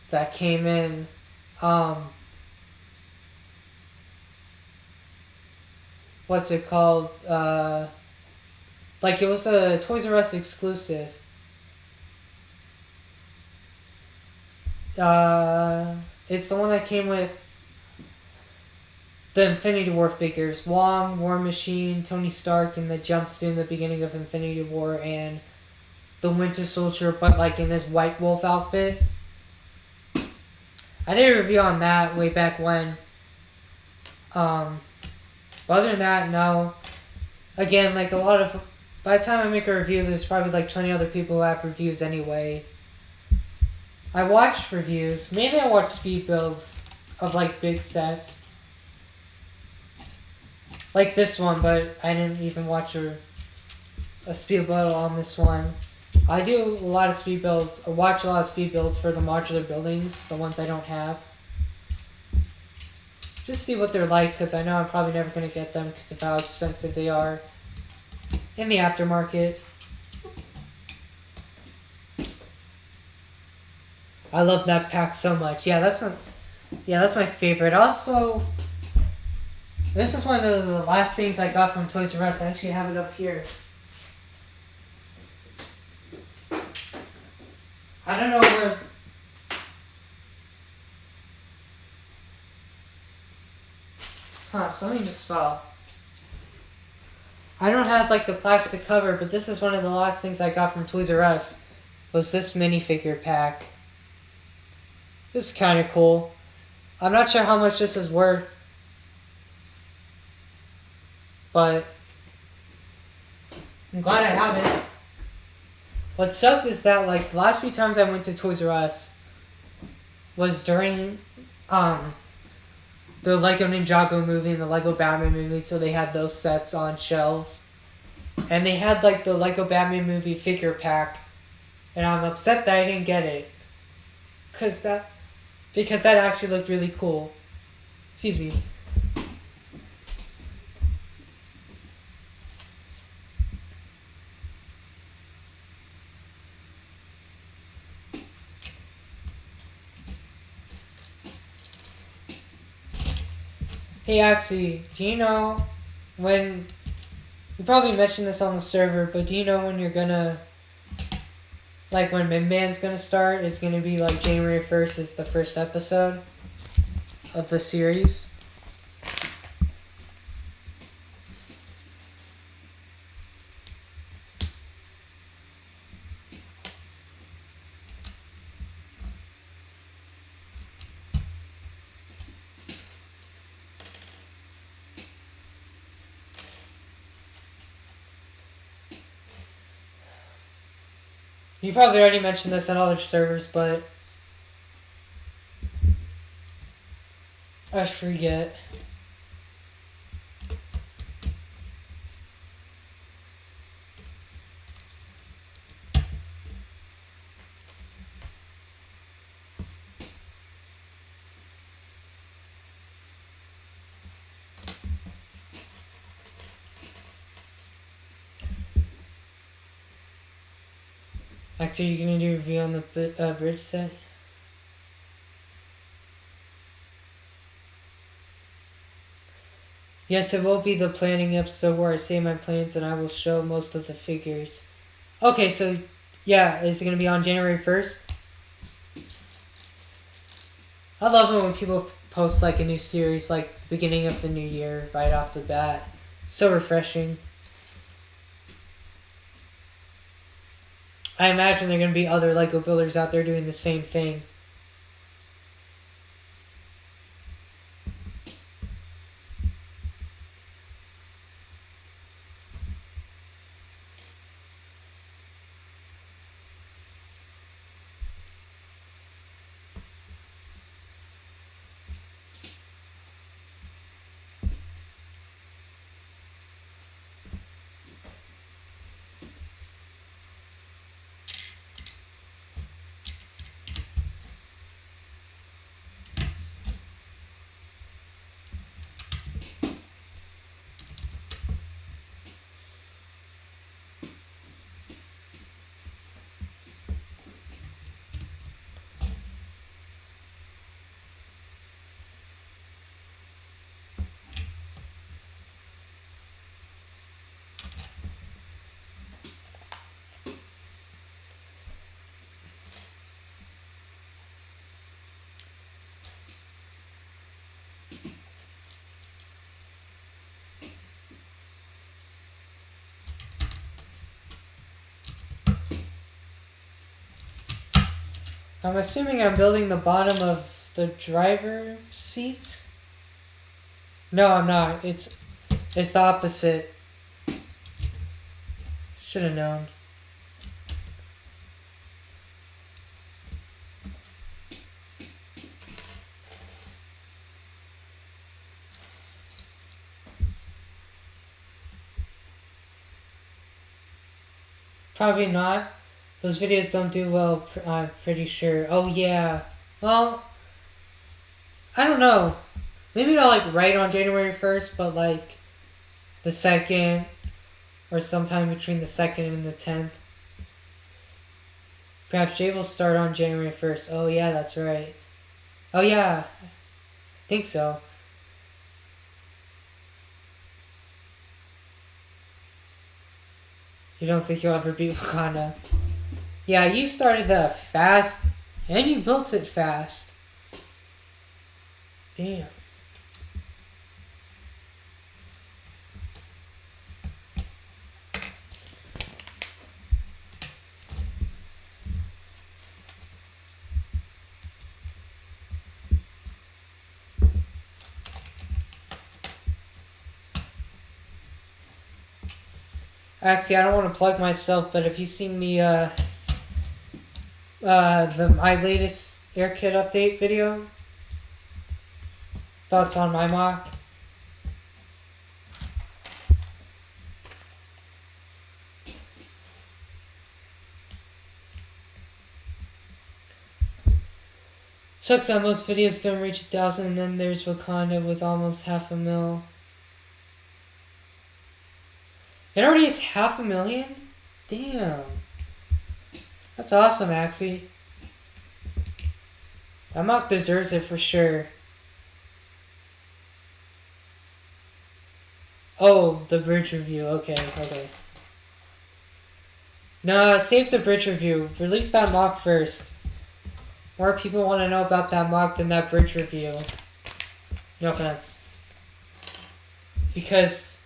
that came in, what's it called? Like it was a Toys R Us exclusive. It's the one that came with the Infinity War figures. Wong, War Machine, Tony Stark in the jumpsuit in the beginning of Infinity War, and the Winter Soldier, but like in his White Wolf outfit. I did a review on that way back when. But other than that, no. Again, like a lot of... By the time I make a review, there's probably like 20 other people who have reviews anyway. I watch reviews. Mainly I watch speed builds of like big sets. Like this one, but I didn't even watch a speed build on this one. I do a lot of speed builds, or watch a lot of speed builds for the modular buildings, the ones I don't have. Just see what they're like, because I know I'm probably never going to get them because of how expensive they are in the aftermarket. I love that pack so much. Yeah, that's my favorite. Also, this is one of the last things I got from Toys R Us. I actually have it up here. I don't know where... Something just fell. I don't have like the plastic cover, but this is one of the last things I got from Toys R Us. Was this minifigure pack. This is kind of cool. I'm not sure how much this is worth. but I'm glad I have it. What sucks is that, like, the last few times I went to Toys R Us was during the Lego Ninjago movie and the Lego Batman movie, so they had those sets on shelves. And they had, like, the Lego Batman movie figure pack, and I'm upset that I didn't get it. Because that actually looked really cool. Excuse me. Hey Axie, do you know when... You probably mentioned this on the server, but do you know when you're gonna... Like, when Min-Man's gonna start? It's gonna be, like, January 1st is the first episode of the series. You probably already mentioned this on other servers, but I forget. Actually, are you gonna do a review on the bridge set? Yes, it will be the planning episode where I say my plans and I will show most of the figures. Okay, so yeah, is it gonna be on January 1st? I love it when people post like a new series like the beginning of the new year right off the bat. So refreshing. I imagine there are going to be other Lego builders out there doing the same thing. I'm assuming I'm building the bottom of the driver's seat. No, I'm not. It's the opposite. Should have known. Probably not. Those videos don't do well, I'm pretty sure. Oh, yeah. Well, I don't know. Maybe not, like, right on January 1st, but, like, the 2nd, or sometime between the 2nd and the 10th. Perhaps Jay will start on January 1st. Oh, yeah, that's right. Oh, yeah. I think so. You don't think you'll ever beat Wakanda? Yeah, you started that fast, and you built it fast. Damn. Actually, I don't want to plug myself, but if you seen the my latest air kit update video, thoughts on my mock. Sucks that most videos don't reach 1,000, and then there's Wakanda with almost 500,000. It already is 500,000? Damn. That's awesome, Axie. That mock deserves it for sure. Oh, the bridge review. Okay. No, save the bridge review. Release that mock first. More people want to know about that mock than that bridge review. No offense. Because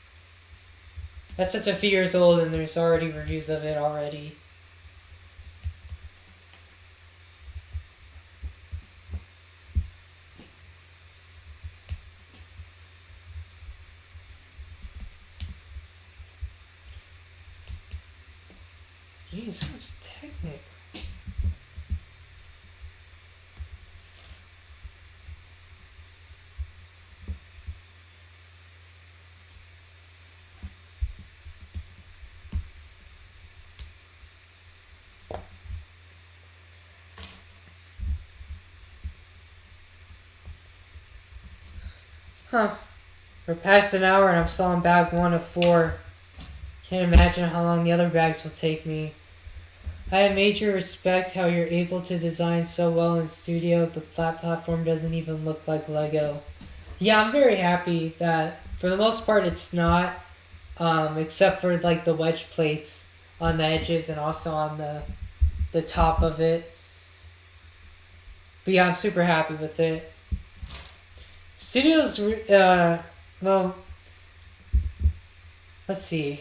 that's just a few years old and there's already reviews of it already. Jeez, so much Technic. Huh. We're past an hour and I'm still on bag 1 of 4. Can't imagine how long the other bags will take me. I have major respect how you're able to design so well in studio. The flat platform doesn't even look like Lego. Yeah, I'm very happy that for the most part it's not, except for like the wedge plates on the edges and also on the top of it. But yeah, I'm super happy with it. Studio's, well, let's see.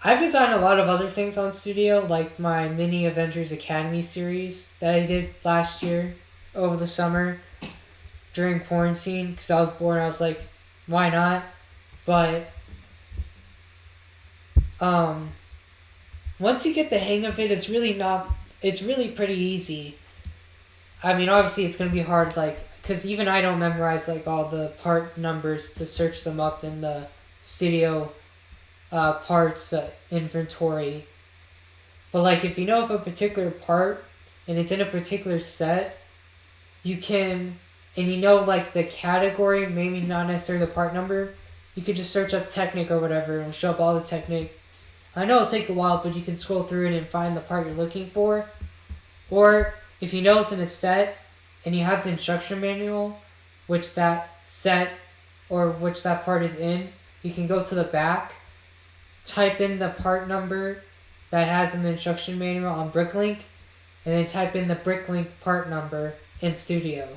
I've designed a lot of other things on Studio, like my Mini Avengers Academy series that I did last year over the summer during quarantine because I was bored. I was like, why not? But once you get the hang of it, it's really pretty easy. I mean, obviously it's going to be hard, like, because even I don't memorize like all the part numbers to search them up in the Studio parts inventory. But like if you know of a particular part and it's in a particular set, you can, and you know like the category, maybe not necessarily the part number, you could just search up Technic or whatever and it'll show up all the Technic. I know it'll take a while, but you can scroll through it and find the part you're looking for. Or if you know it's in a set and you have the instruction manual, which that set or which that part is in, you can go to the back, type in the part number that has in the instruction manual on Bricklink, and then type in the Bricklink part number in Studio.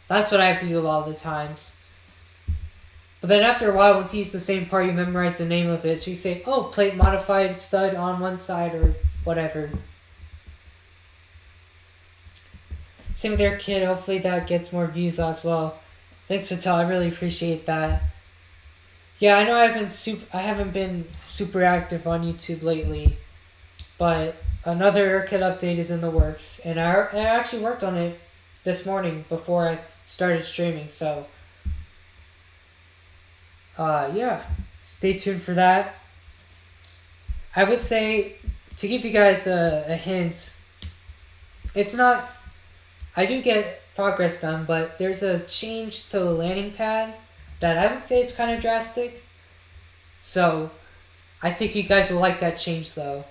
That's what I have to do a lot of the times. But then after a while, once you use the same part, you memorize the name of it. So you say, oh, plate modified stud on one side or whatever. Same with your kid. Hopefully that gets more views as well. Thanks, Hotel. I really appreciate that. Yeah, I know I haven't been super active on YouTube lately, but another AirKit update is in the works, and I actually worked on it this morning before I started streaming. So, yeah, stay tuned for that. I would say, to give you guys a hint, it's not. I do get progress done, but there's a change to the landing pad that I would say it's kind of drastic. So, I think you guys will like that change though.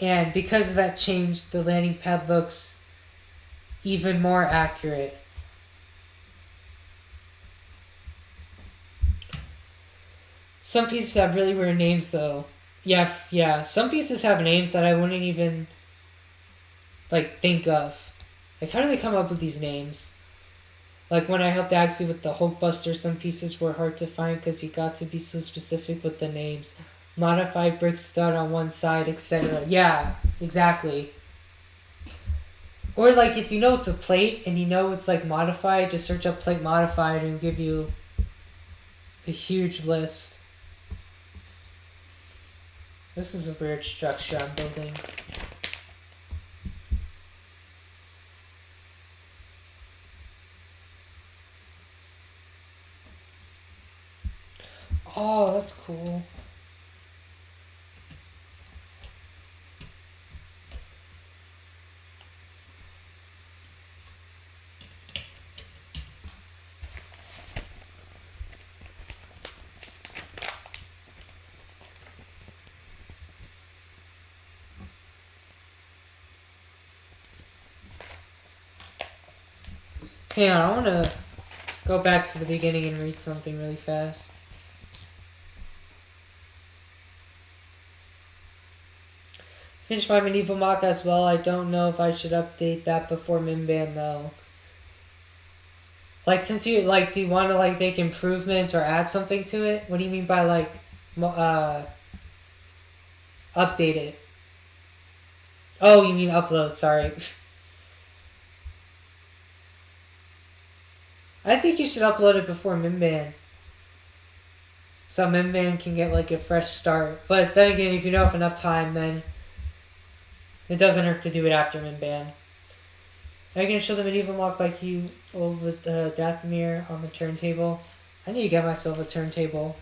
And because of that change, the landing pad looks even more accurate. Some pieces have really weird names though. Yeah, some pieces have names that I wouldn't even like think of. Like, how do they come up with these names? Like when I helped Axie with the Hulkbuster, some pieces were hard to find because he got to be so specific with the names. Modified brick stud on one side, etc. Yeah, exactly. Or like if you know it's a plate and you know it's like modified, just search up plate modified and it'll give you a huge list. This is a weird structure I'm building. Oh, that's cool. Okay, I want to go back to the beginning and read something really fast. Finished my medieval mock as well. I don't know if I should update that before Minban though. Like, since you, like, do you want to, like, make improvements or add something to it? What do you mean by, like, update it? Oh, you mean upload, sorry. I think you should upload it before Minban. So Minban can get, like, a fresh start. But then again, if you don't have enough time, then it doesn't hurt to do it after Minban. Are you going to show the medieval mock like you old with Dathomir on the turntable? I need to get myself a turntable.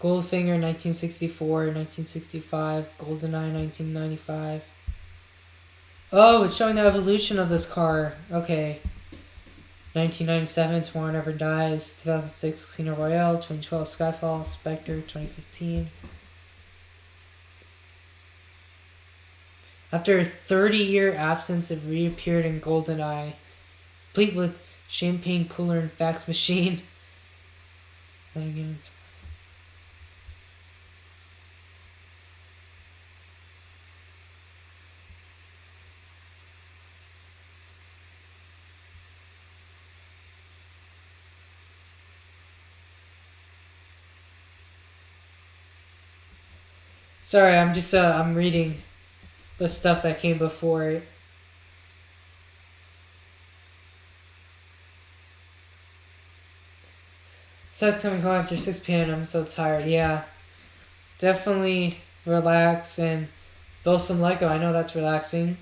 Goldfinger 1964, 1965, GoldenEye 1995. Oh, it's showing the evolution of this car. Okay. 1997, Tomorrow Never Dies. 2006, Casino Royale. 2012, Skyfall. Spectre. 2015. After a 30-year absence, it reappeared in GoldenEye, complete with champagne cooler and fax machine. Then again, it's... Sorry, I'm just, I'm reading the stuff that came before it. Sucks coming home after 6 p.m. I'm so tired. Yeah. Definitely relax and build some Lego. I know that's relaxing.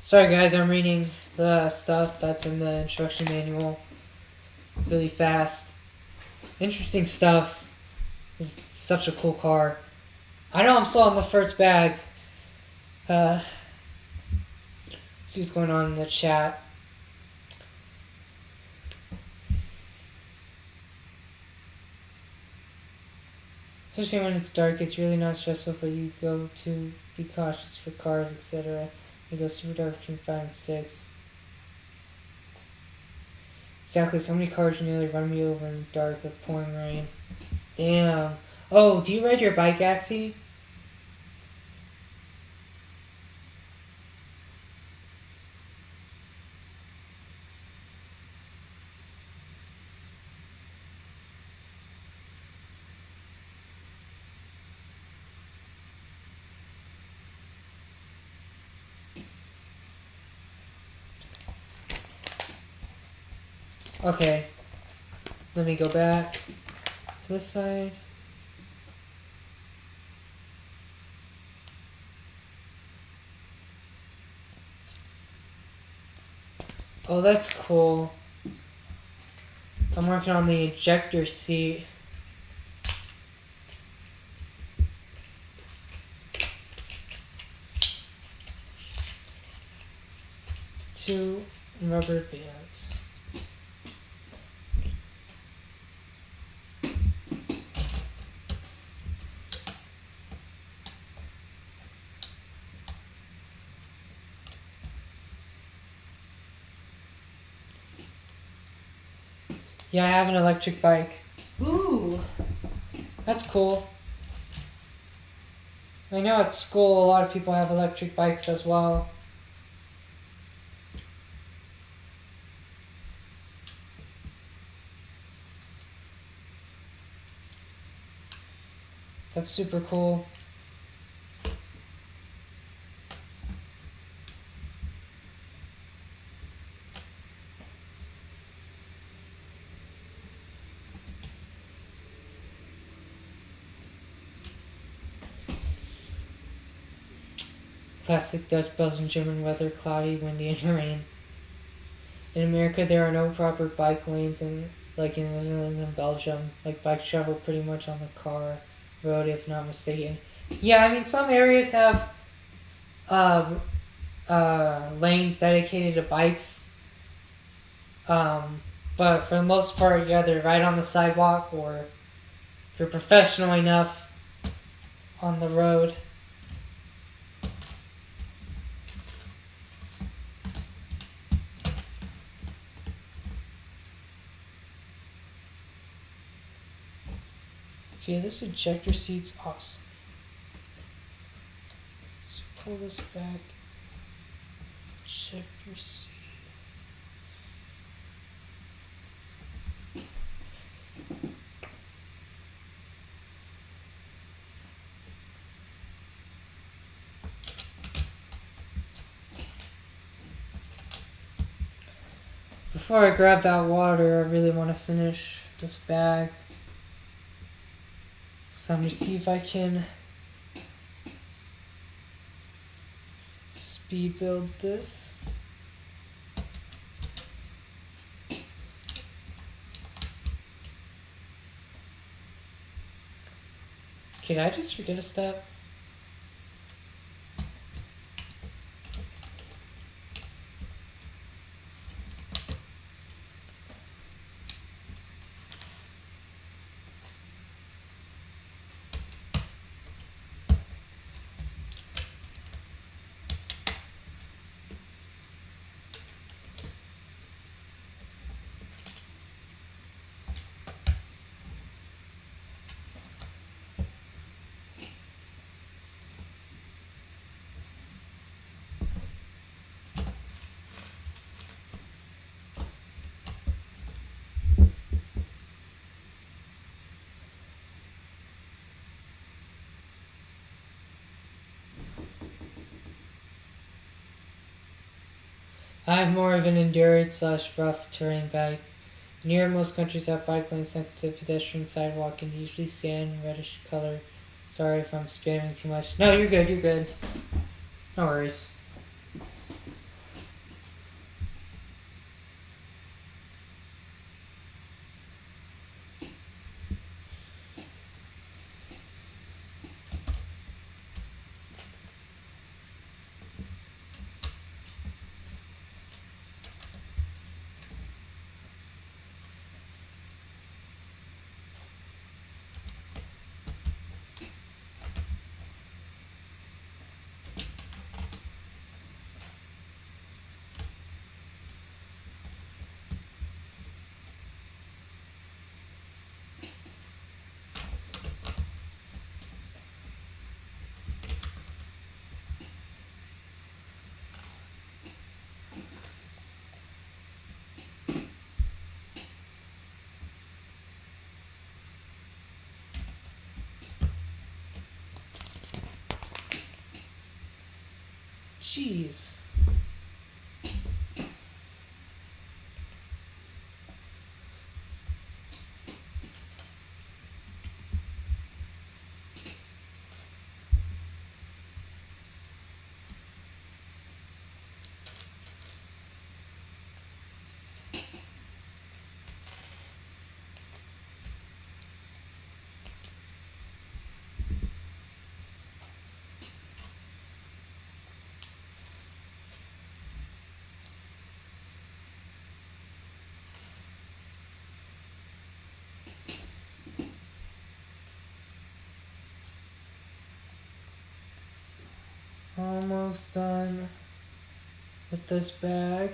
Sorry guys, I'm reading the stuff that's in the instruction manual really fast. Interesting stuff. This is such a cool car. I know I'm still on the first bag. See what's going on in the chat. Especially when it's dark, it's really not stressful, but you go to be cautious for cars, etc. It goes super dark between 5 and 6. Exactly, so many cars nearly run me over in the dark with pouring rain. Damn. Oh, do you ride your bike, Axie? Okay, let me go back to this side. Oh, that's cool. I'm working on the ejector seat. Two rubber bands. Yeah, I have an electric bike. Ooh, that's cool. I know at school a lot of people have electric bikes as well. That's super cool. Classic Dutch, Belgian, German weather, cloudy, windy, and rain. In America, there are no proper bike lanes, like in the Netherlands and Belgium. Like, bikes travel pretty much on the car road, if not mistaken. Yeah, I mean, some areas have lanes dedicated to bikes. But for the most part, yeah, they're right on the sidewalk, or if you're professional enough, on the road. Okay, this ejector seat's awesome. So pull this back. Ejector seat. Before I grab that water, I really want to finish this bag. So I'm going to see if I can speed build this. Did I just forget a step? I have more of an endurance/rough terrain bike. Near most countries have bike lanes next to pedestrian sidewalk and usually sand reddish color. Sorry if I'm spamming too much. No, you're good, you're good. No worries. Jeez. Almost done with this bag.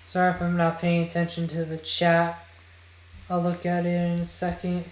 Sorry if I'm not paying attention to the chat. I'll look at it in a second.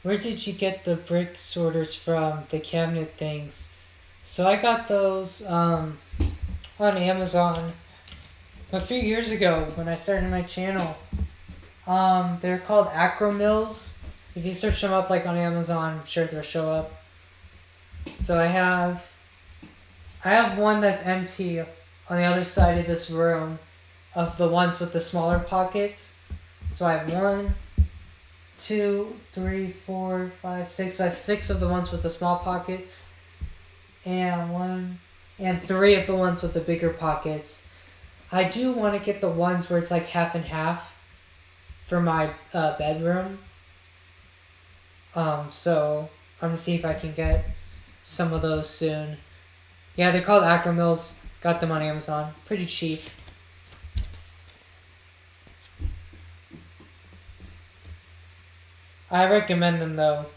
Where did you get the brick sorters from, the cabinet things? So I got those on Amazon a few years ago when I started my channel. They're called Acro Mills. If you search them up like on Amazon, I'm sure they'll show up. So I have one that's empty on the other side of this room of the ones with the smaller pockets. So I have 1, 2, 3, 4, 5, 6. So I have 6 of the ones with the small pockets, and 3 of the ones with the bigger pockets. I do want to get the ones where it's like half and half for my bedroom. So I'm gonna see if I can get some of those soon. Yeah, they're called Acro Mills. Got them on Amazon. Pretty cheap. I recommend them though.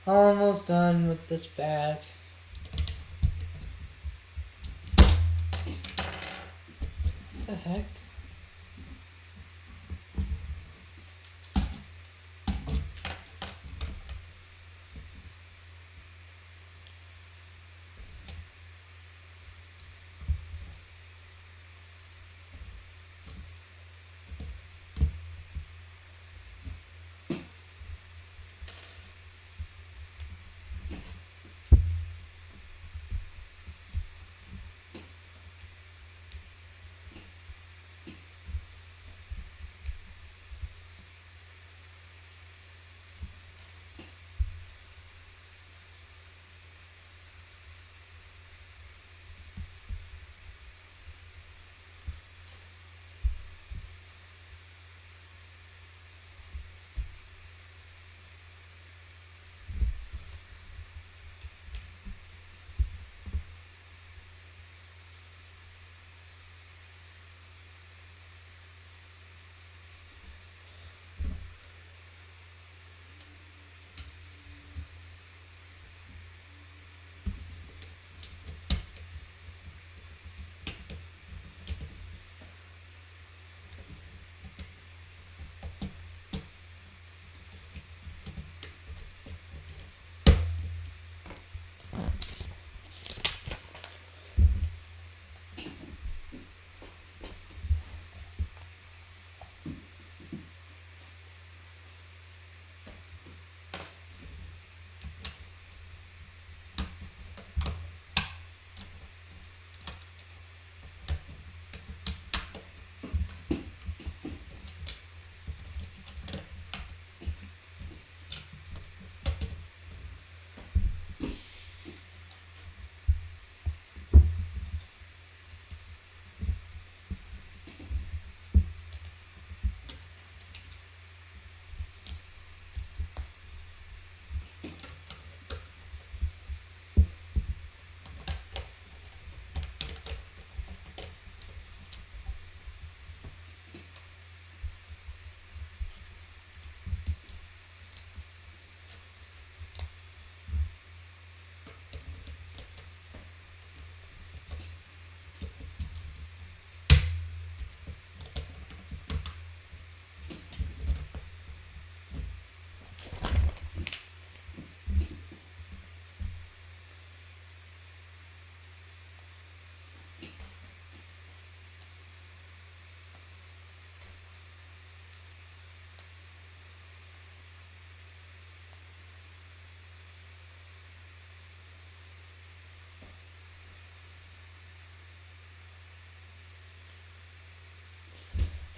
Almost done with this bag. What the heck?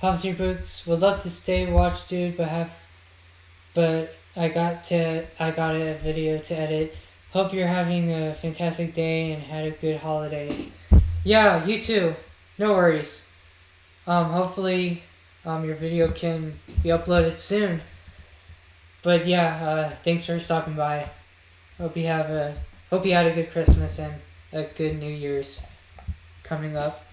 ComicBrix would love to stay watch, dude, but I got a video to edit. Hope you're having a fantastic day and had a good holiday. Yeah, you too. No worries. Hopefully, your video can be uploaded soon. But yeah, thanks for stopping by. Hope you had a good Christmas and a good New Year's coming up.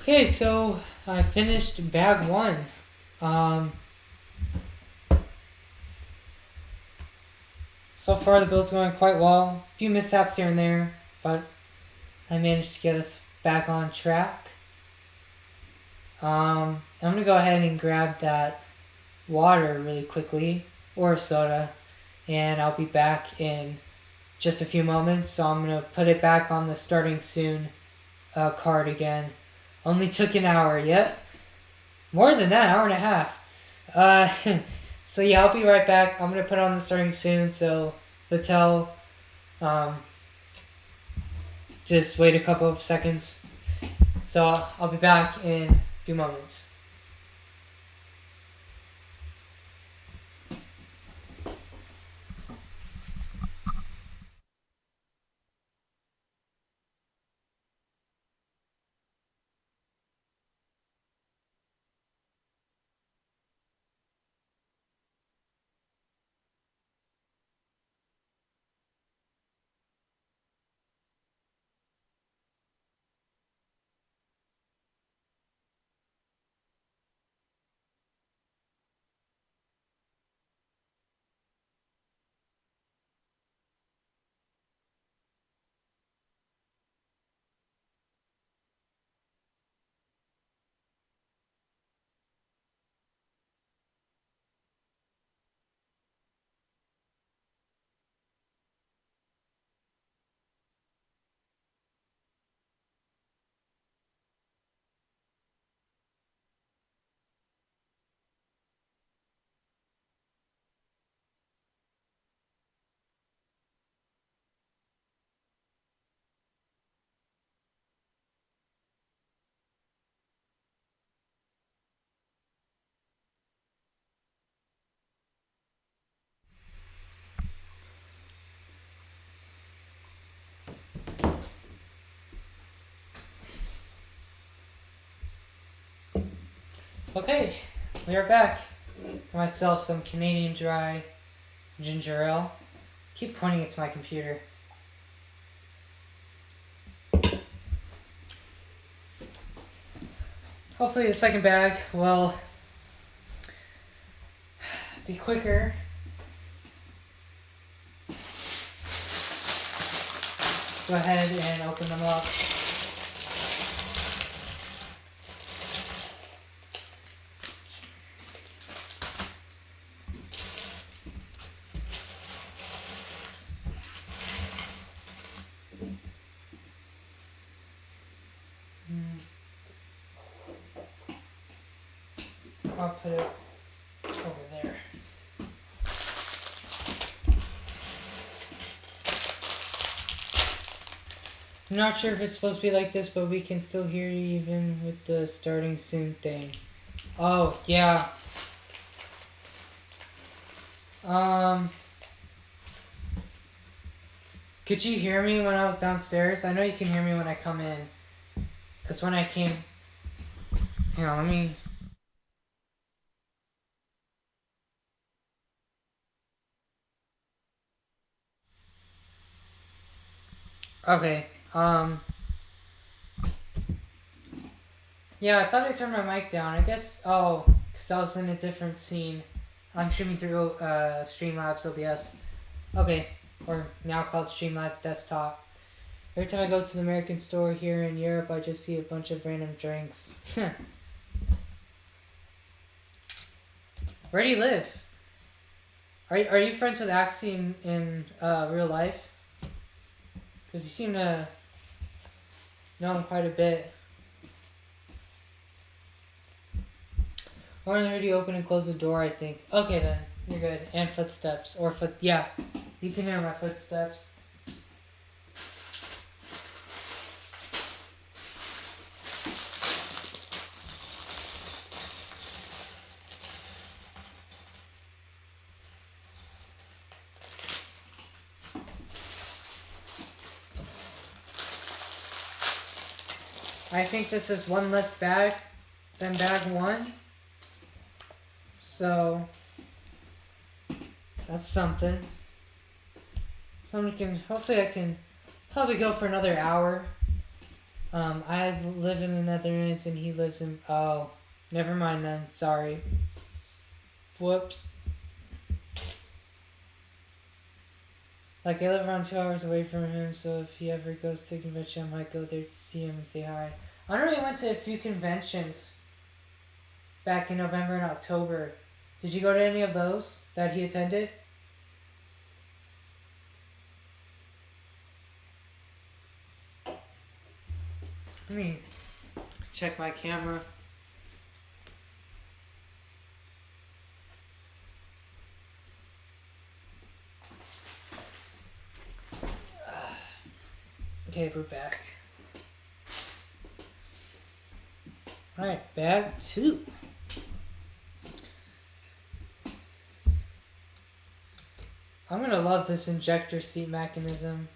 Okay, so I finished bag 1. So far the build's going quite well. A few mishaps here and there, but I managed to get us back on track. I'm going to go ahead and grab that water really quickly, or soda, and I'll be back in just a few moments. So I'm going to put it back on the starting soon card again. Only took an hour, yep. More than that, hour and a half. So yeah, I'll be right back. I'm going to put it on the starting soon, so let's tell Um, just wait a couple of seconds. So I'll be back in a few moments. Okay, we are back. For myself some Canadian Dry ginger ale. Keep pointing it to my computer. Hopefully the second bag will be quicker. Go ahead and open them up. I'll put it over there. I'm not sure if it's supposed to be like this, but we can still hear you even with the starting soon thing. Oh, yeah. Could you hear me when I was downstairs? I know you can hear me when I come in. Because when I came... Hang on, let me... Okay, yeah, I thought I turned my mic down. I guess, because I was in a different scene. I'm streaming through Streamlabs OBS. Okay, or now called Streamlabs Desktop. Every time I go to the American store here in Europe, I just see a bunch of random drinks. Where do you live? Are you friends with Axie in real life? Because you seem to know him quite a bit. Or I heard you open and close the door, I think. Okay then, you're good. And footsteps. Yeah. You can hear my footsteps. I think this is one less bag than bag one. So that's something. Hopefully I can probably go for another hour. I live in the Netherlands and he lives in, oh, never mind then, sorry. Whoops. Like, I live around 2 hours away from him, so if he ever goes to a convention, I might go there to see him and say hi. I know he went to a few conventions back in November and October. Did you go to any of those that he attended? Let me check my camera. Okay, we're back. Alright, bag 2. I'm gonna love this injector seat mechanism.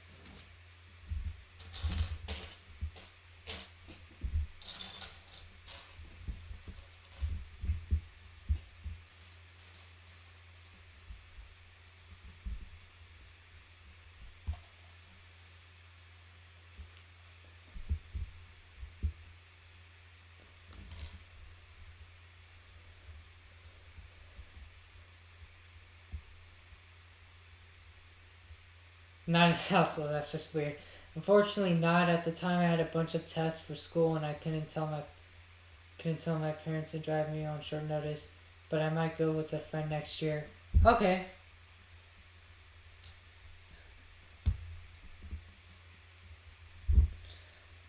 Not as household, that's just weird. Unfortunately not. At the time I had a bunch of tests for school and I couldn't tell my parents to drive me on short notice. But I might go with a friend next year. Okay.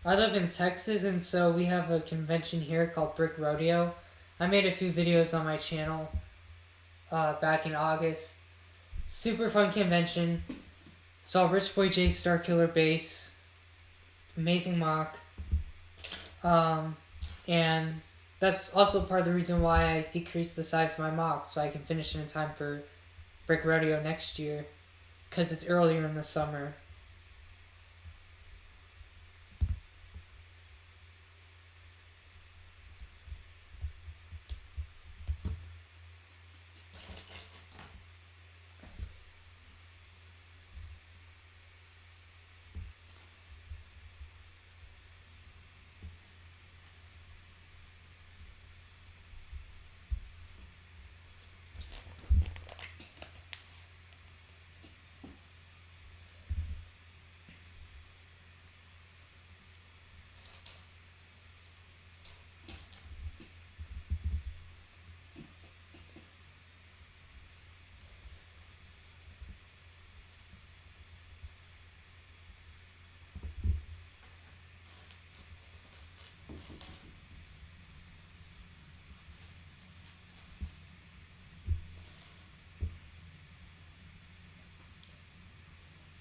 I live in Texas and so we have a convention here called Brick Rodeo. I made a few videos on my channel back in August. Super fun convention. Saw Rich Boy J Starkiller bass, amazing mock, and that's also part of the reason why I decreased the size of my mock so I can finish it in time for Brick Rodeo next year, because it's earlier in the summer.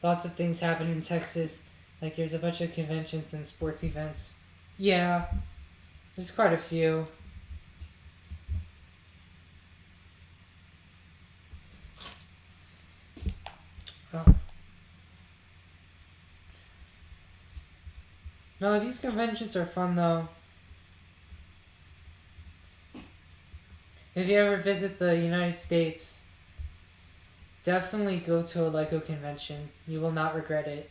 Lots of things happen in Texas. Like there's a bunch of conventions and sports events. Yeah, there's quite a few. Oh. No, these conventions are fun though. If you ever visit the United States, definitely go to a LEGO convention. You will not regret it.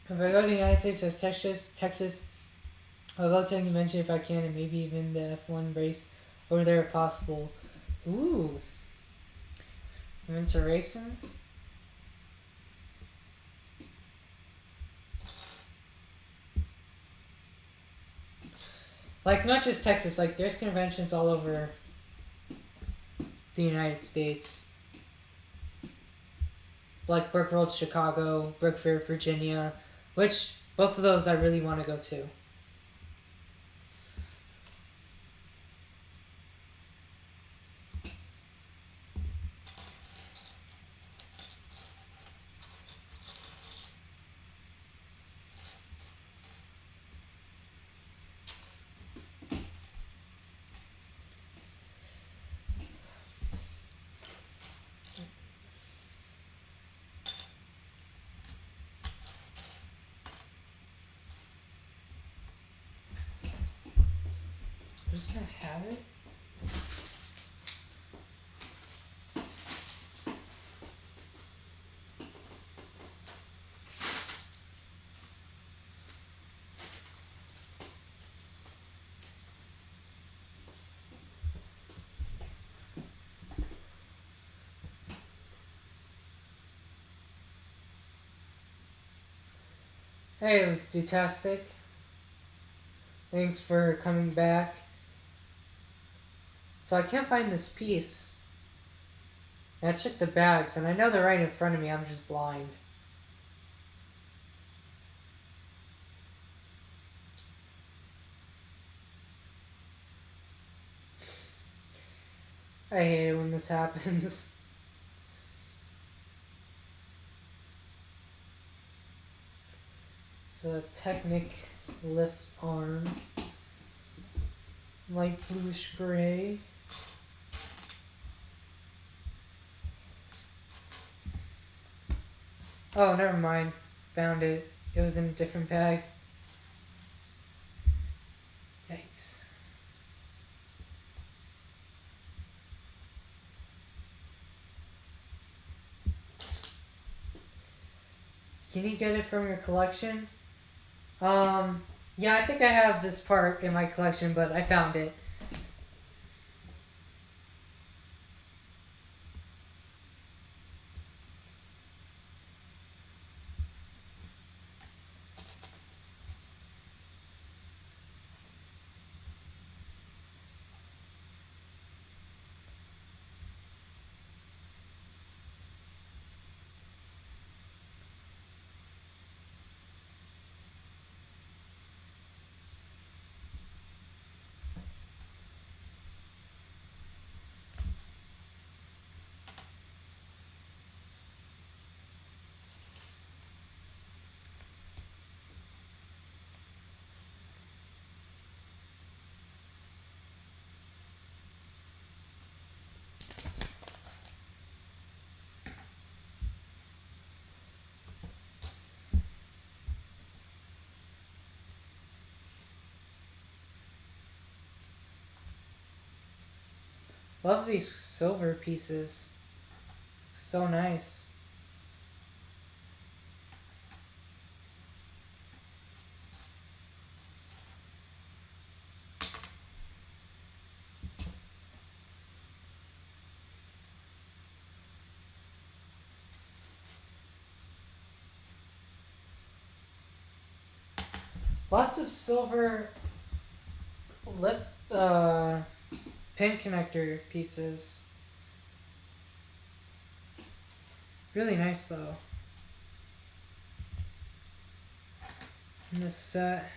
If I go to the United States or Texas, I'll go to a convention if I can, and maybe even the F1 race over there if possible. Ooh. I'm into racing. Like, not just Texas, like, there's conventions all over the United States. Like Brick World Chicago, Brick Fair Virginia, which both of those I really want to go to. Does that have it? Hey, Dutastic. Thanks for coming back. So I can't find this piece. I checked the bags, and I know they're right in front of me. I'm just blind. I hate it when this happens. It's a Technic Lift Arm. Light bluish gray. Oh, never mind. Found it. It was in a different bag. Yikes. Can you get it from your collection? Yeah, I think I have this part in my collection, but I found it. Love these silver pieces. So nice. Lots of silver lift pin connector pieces. Really nice though. In this set.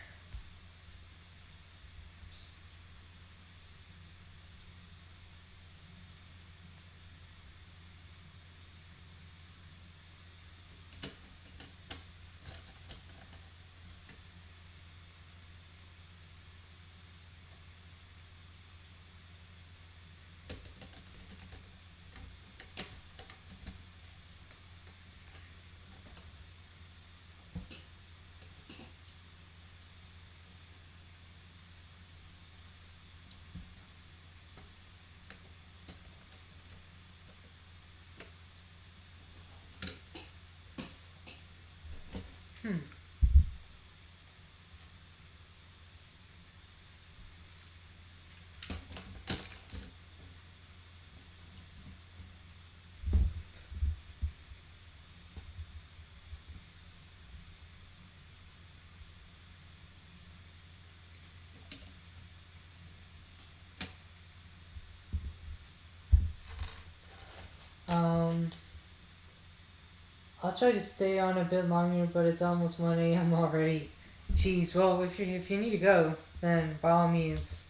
I'll try to stay on a bit longer, but it's almost 1 a.m. already. Jeez, well, if you need to go, then by all means.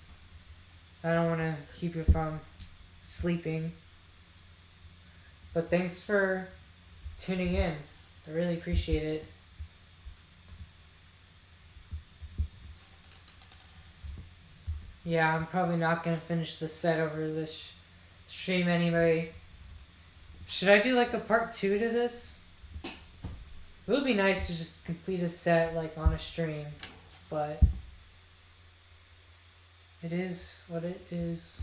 I don't want to keep you from sleeping. But thanks for tuning in. I really appreciate it. Yeah, I'm probably not going to finish the set over this stream anyway. Should I do like a part 2 to this? It would be nice to just complete a set like on a stream, but It is what it is.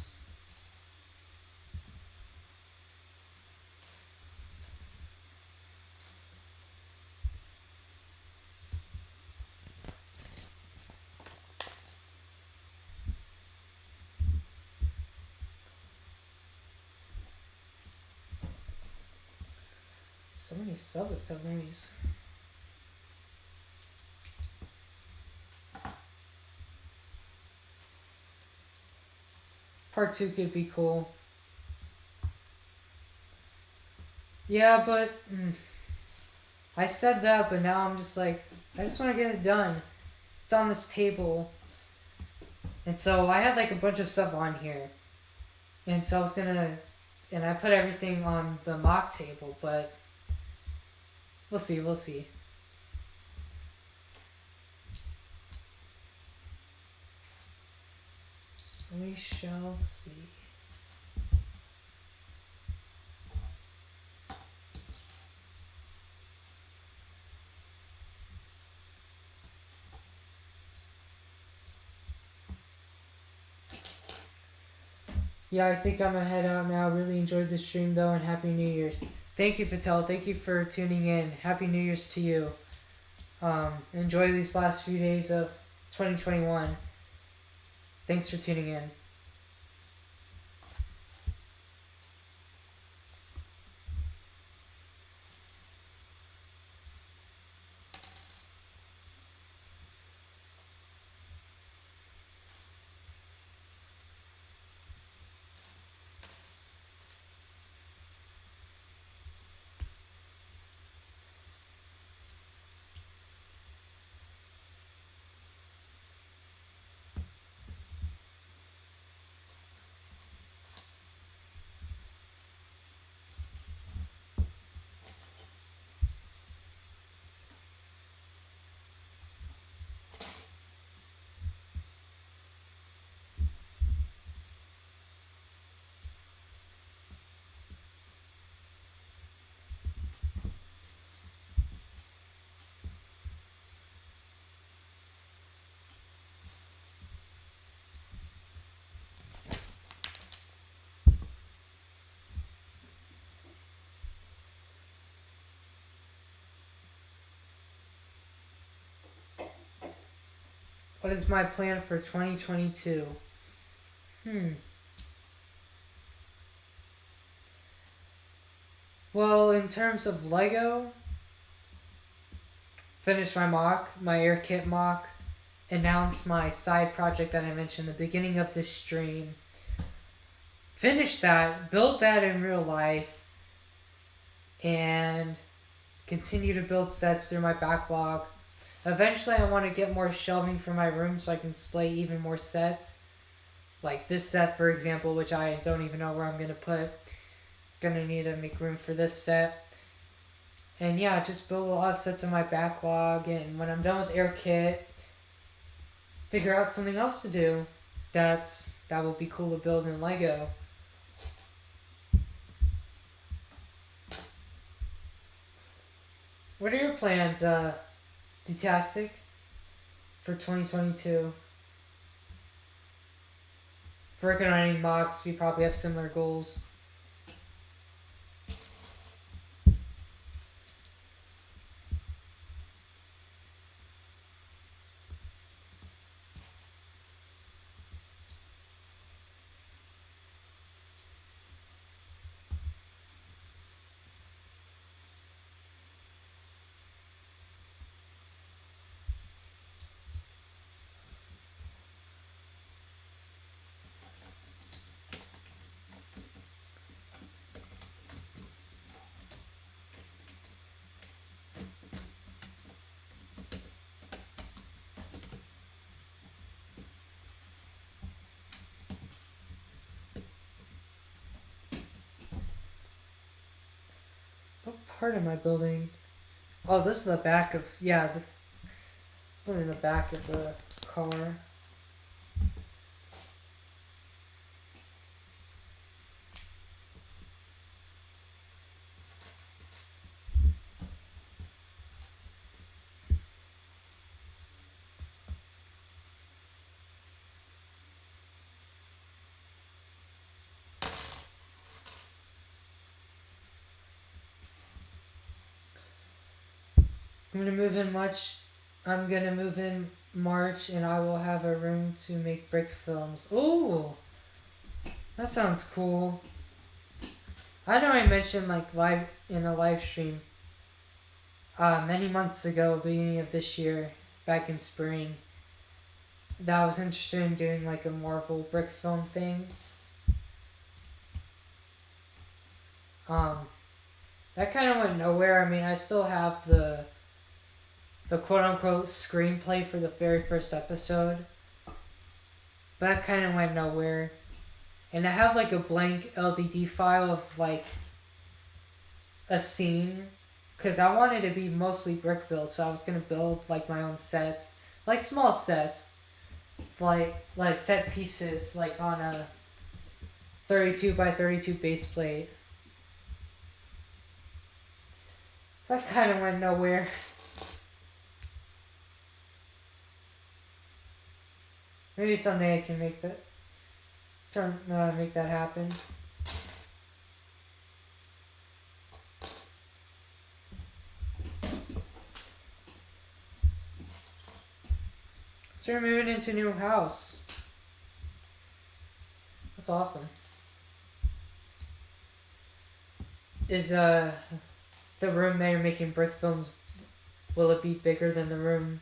So many sub-assemblies. Part 2 could be cool. Yeah, but I said that, but now I'm just like, I just want to get it done. It's on this table. And so I had like a bunch of stuff on here. And so I was gonna, and I put everything on the mock table, but we'll see, we'll see. We shall see. Yeah, I think I'm gonna head out now. Really enjoyed the stream though, and Happy New Year's. Thank you, Fatel. Thank you for tuning in. Happy New Year's to you. Enjoy these last few days of 2021. Thanks for tuning in. What is my plan for 2022? Well, in terms of Lego, finish my mock, my air kit mock, announce my side project that I mentioned at the beginning of this stream. Finish that, build that in real life, and continue to build sets through my backlog. Eventually, I want to get more shelving for my room so I can display even more sets. Like this set, for example, which I don't even know where I'm going to put. Gonna need to make room for this set. And yeah, just build a lot of sets in my backlog. And when I'm done with Air Kit, figure out something else to do that will be cool to build in Lego. What are your plans, Dutastic, for 2022? For working on any mocks, we probably have similar goals. What part am I building? Oh, this is the back of, yeah, building the back of the car. I'm gonna move in March. I'm gonna move in March, and I will have a room to make brick films. Ooh, that sounds cool. I know I mentioned like live in a live stream many months ago, beginning of this year, back in spring, that I was interested in doing like a Marvel brick film thing. That kind of went nowhere. I mean, I still have the quote-unquote screenplay for the very first episode. But that kind of went nowhere. And I have like a blank LDD file of like a scene. Because I wanted to be mostly brick build. So I was going to build like my own sets. Like small sets. Like set pieces like on a 32 by 32 base plate. That kind of went nowhere. Maybe someday I can make that make that happen. So we're moving into a new house. That's awesome. Is the room that you're making brick films, will it be bigger than the room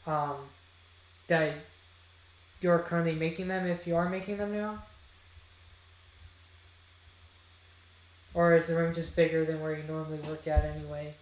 that you're currently making them, if you are making them now? Or is the room just bigger than where you normally work at anyway?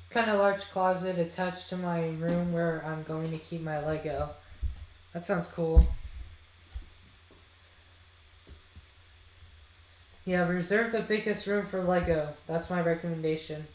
Kind of large closet attached to my room where I'm going to keep my Lego. That sounds cool. Yeah, reserve the biggest room for Lego. That's my recommendation.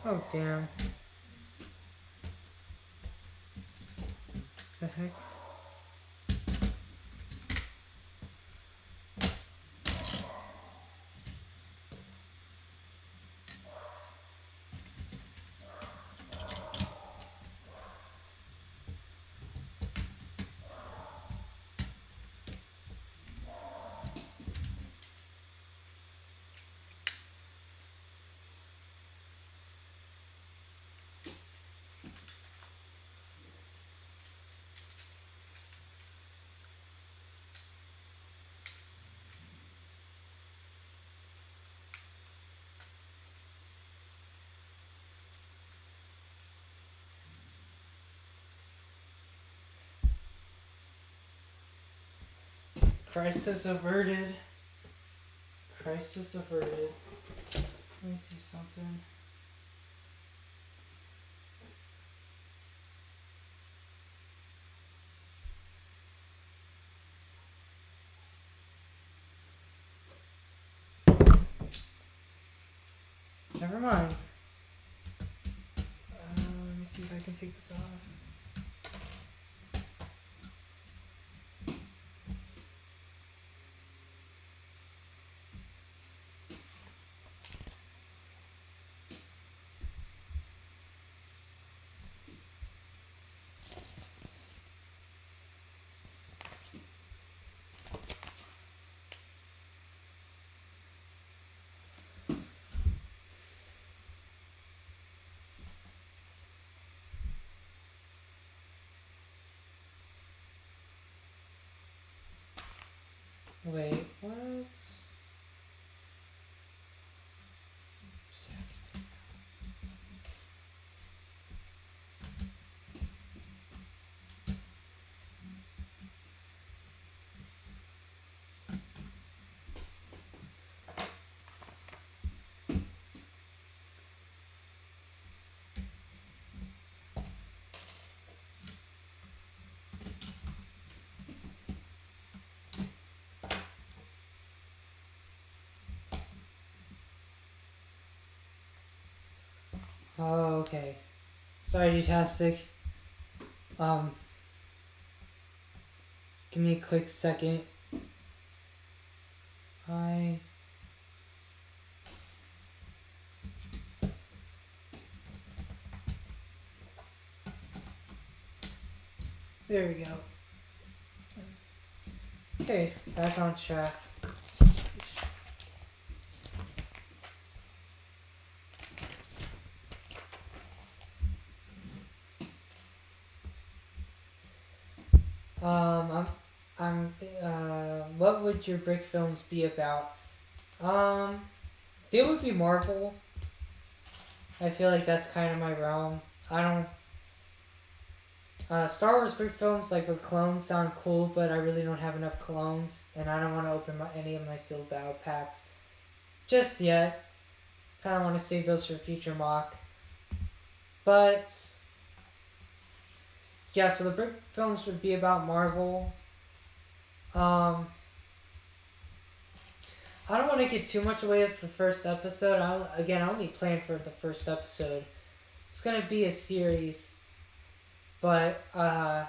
Oh, damn. The heck? Crisis averted. Crisis averted. Let me see something. Never mind. Let me see if I can take this off. Wait, what? Oh, okay. Sorry, Tastic. Give me a quick second. There we go. Okay, back on track. What would your brick films be about? They would be Marvel. I feel like that's kind of my realm. I don't. Star Wars brick films, like with clones, sound cool, but I really don't have enough clones, and I don't want to open any of my sealed battle packs just yet. Kind of want to save those for future mock. But yeah, so the brick films would be about Marvel. I don't want to give too much away of the first episode. I only planned for the first episode. It's gonna be a series, but I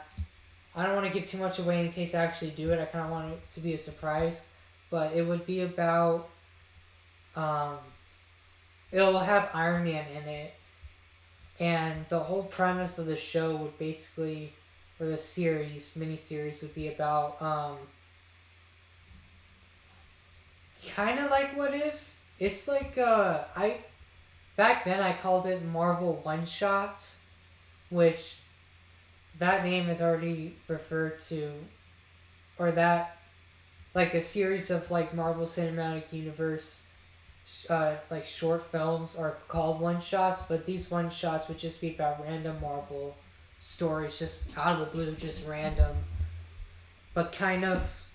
don't want to give too much away in case I actually do it. I kind of want it to be a surprise, but it would be about. It'll have Iron Man in it, and the whole premise of the show would basically, or the miniseries would be about kind of like What If. It's like back then I called it Marvel One Shots, which that name is already referred to, or that like a series of like Marvel Cinematic Universe like short films are called one shots, but these one shots would just be about random Marvel stories, just out of the blue, just random, but kind of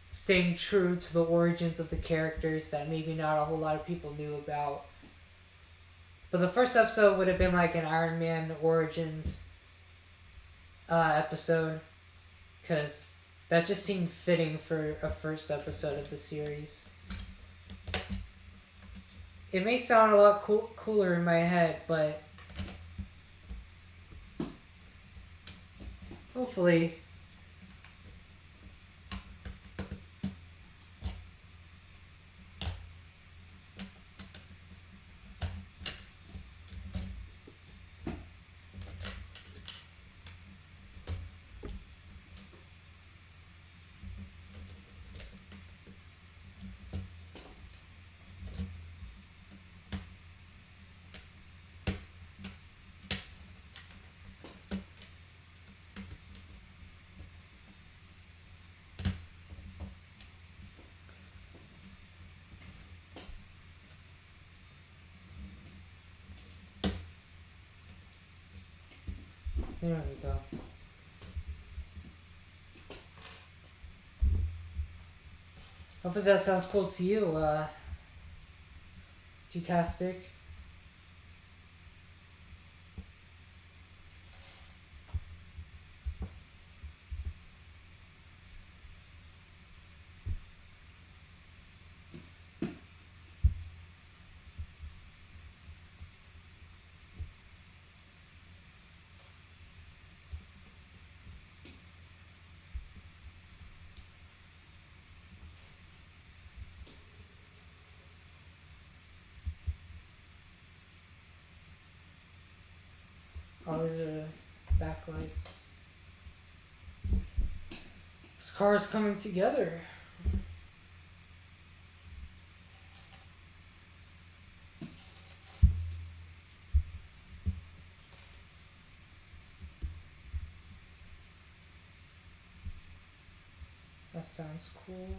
staying true to the origins of the characters that maybe not a whole lot of people knew about. But the first episode would have been like an Iron Man Origins episode, because that just seemed fitting for a first episode of the series. it may sound a lot cooler in my head, but hopefully. There we go. Hopefully that sounds cool to you, Dutastic. Oh, these are backlights. This car is coming together. That sounds cool.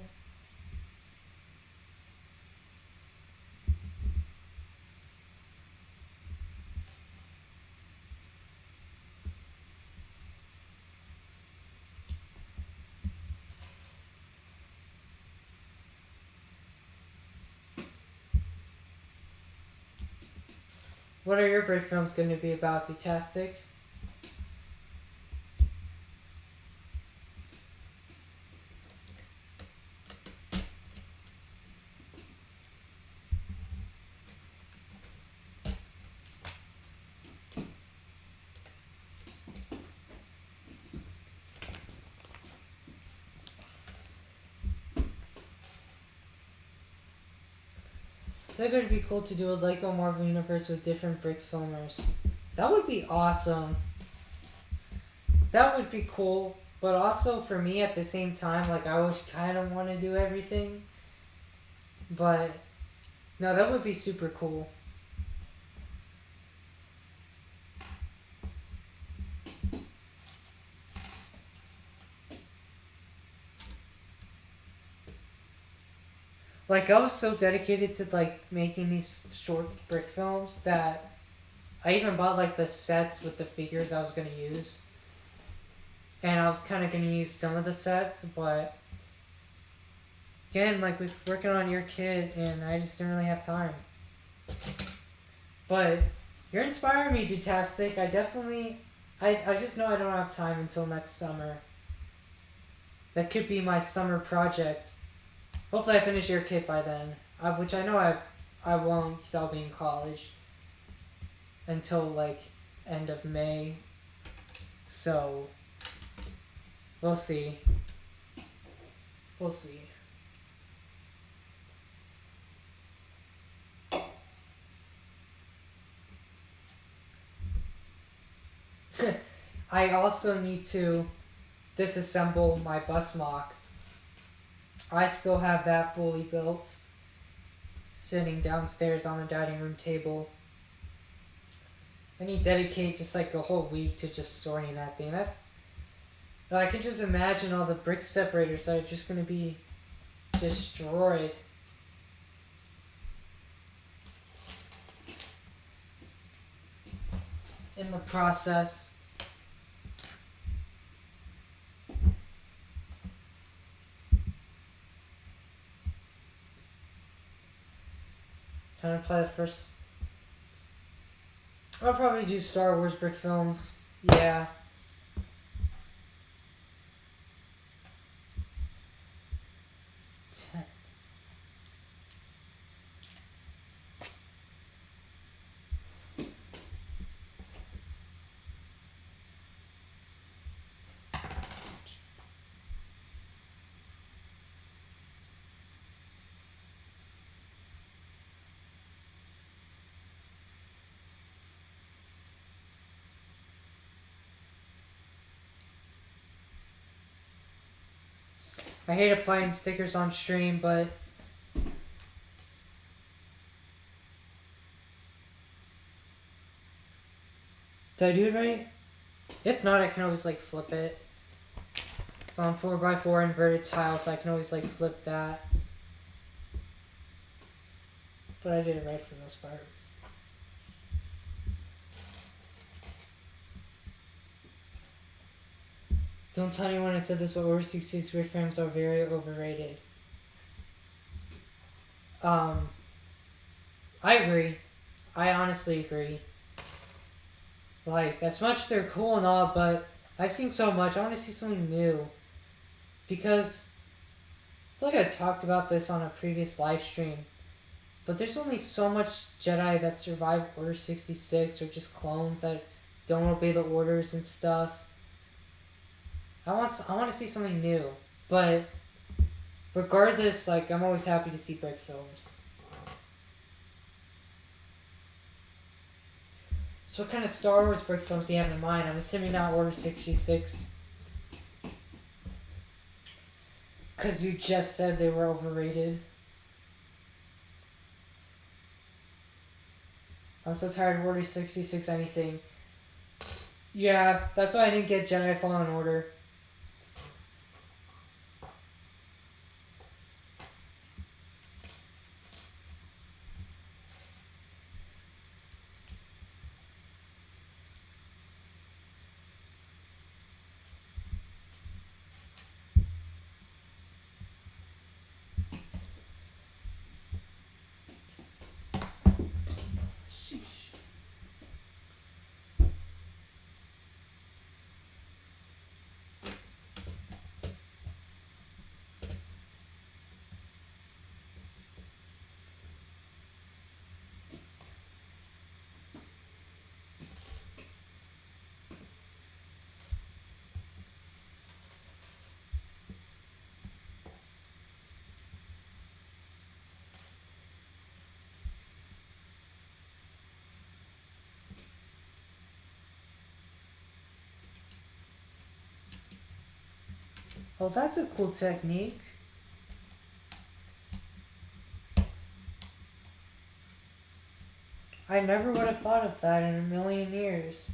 What are your brick films going to be about, Dutastic? I think it would be cool to do a Lego Marvel Universe with different brick filmers. That would be awesome. That would be cool, but also for me at the same time, like I would kind of want to do everything. But no, that would be super cool. Like I was so dedicated to like making these short brick films that I even bought like the sets with the figures I was gonna use. And I was kind of gonna use some of the sets, but again, like with working on your kid, and I just didn't really have time. But you're inspiring me, Dutastic. I just know I don't have time until next summer. That could be my summer project. Hopefully I finish your kit by then, which I know I won't because I'll be in college until like end of May, so we'll see. We'll see. I also need to disassemble my bus mock. I still have that fully built, sitting downstairs on the dining room table. I need to dedicate just like a whole week to just sorting that thing. I can just imagine all the brick separators that are just going to be destroyed. In the process. Time to play the first. I'll probably do Star Wars brick films. Yeah. I hate applying stickers on stream, but did I do it right? If not, I can always like flip it. It's on 4x4 inverted tile, so I can always like flip that. But I did it right for the most part. Don't tell anyone I said this, but over 66 grid frames are very overrated. I agree. I honestly agree. Like, as much they're cool and all, but I've seen so much. I want to see something new. Because I feel like I talked about this on a previous live stream. But there's only so much Jedi that survive Order 66 or just clones that don't obey the orders and stuff. I want to see something new, but regardless, like, I'm always happy to see Brick films. So what kind of Star Wars Brick films do you have in mind? I'm assuming not Order 66. Because you just said they were overrated. I'm so tired of Order 66 anything. Yeah, that's why I didn't get Jedi Fallen Order. Oh, that's a cool technique. I never would have thought of that in a million years.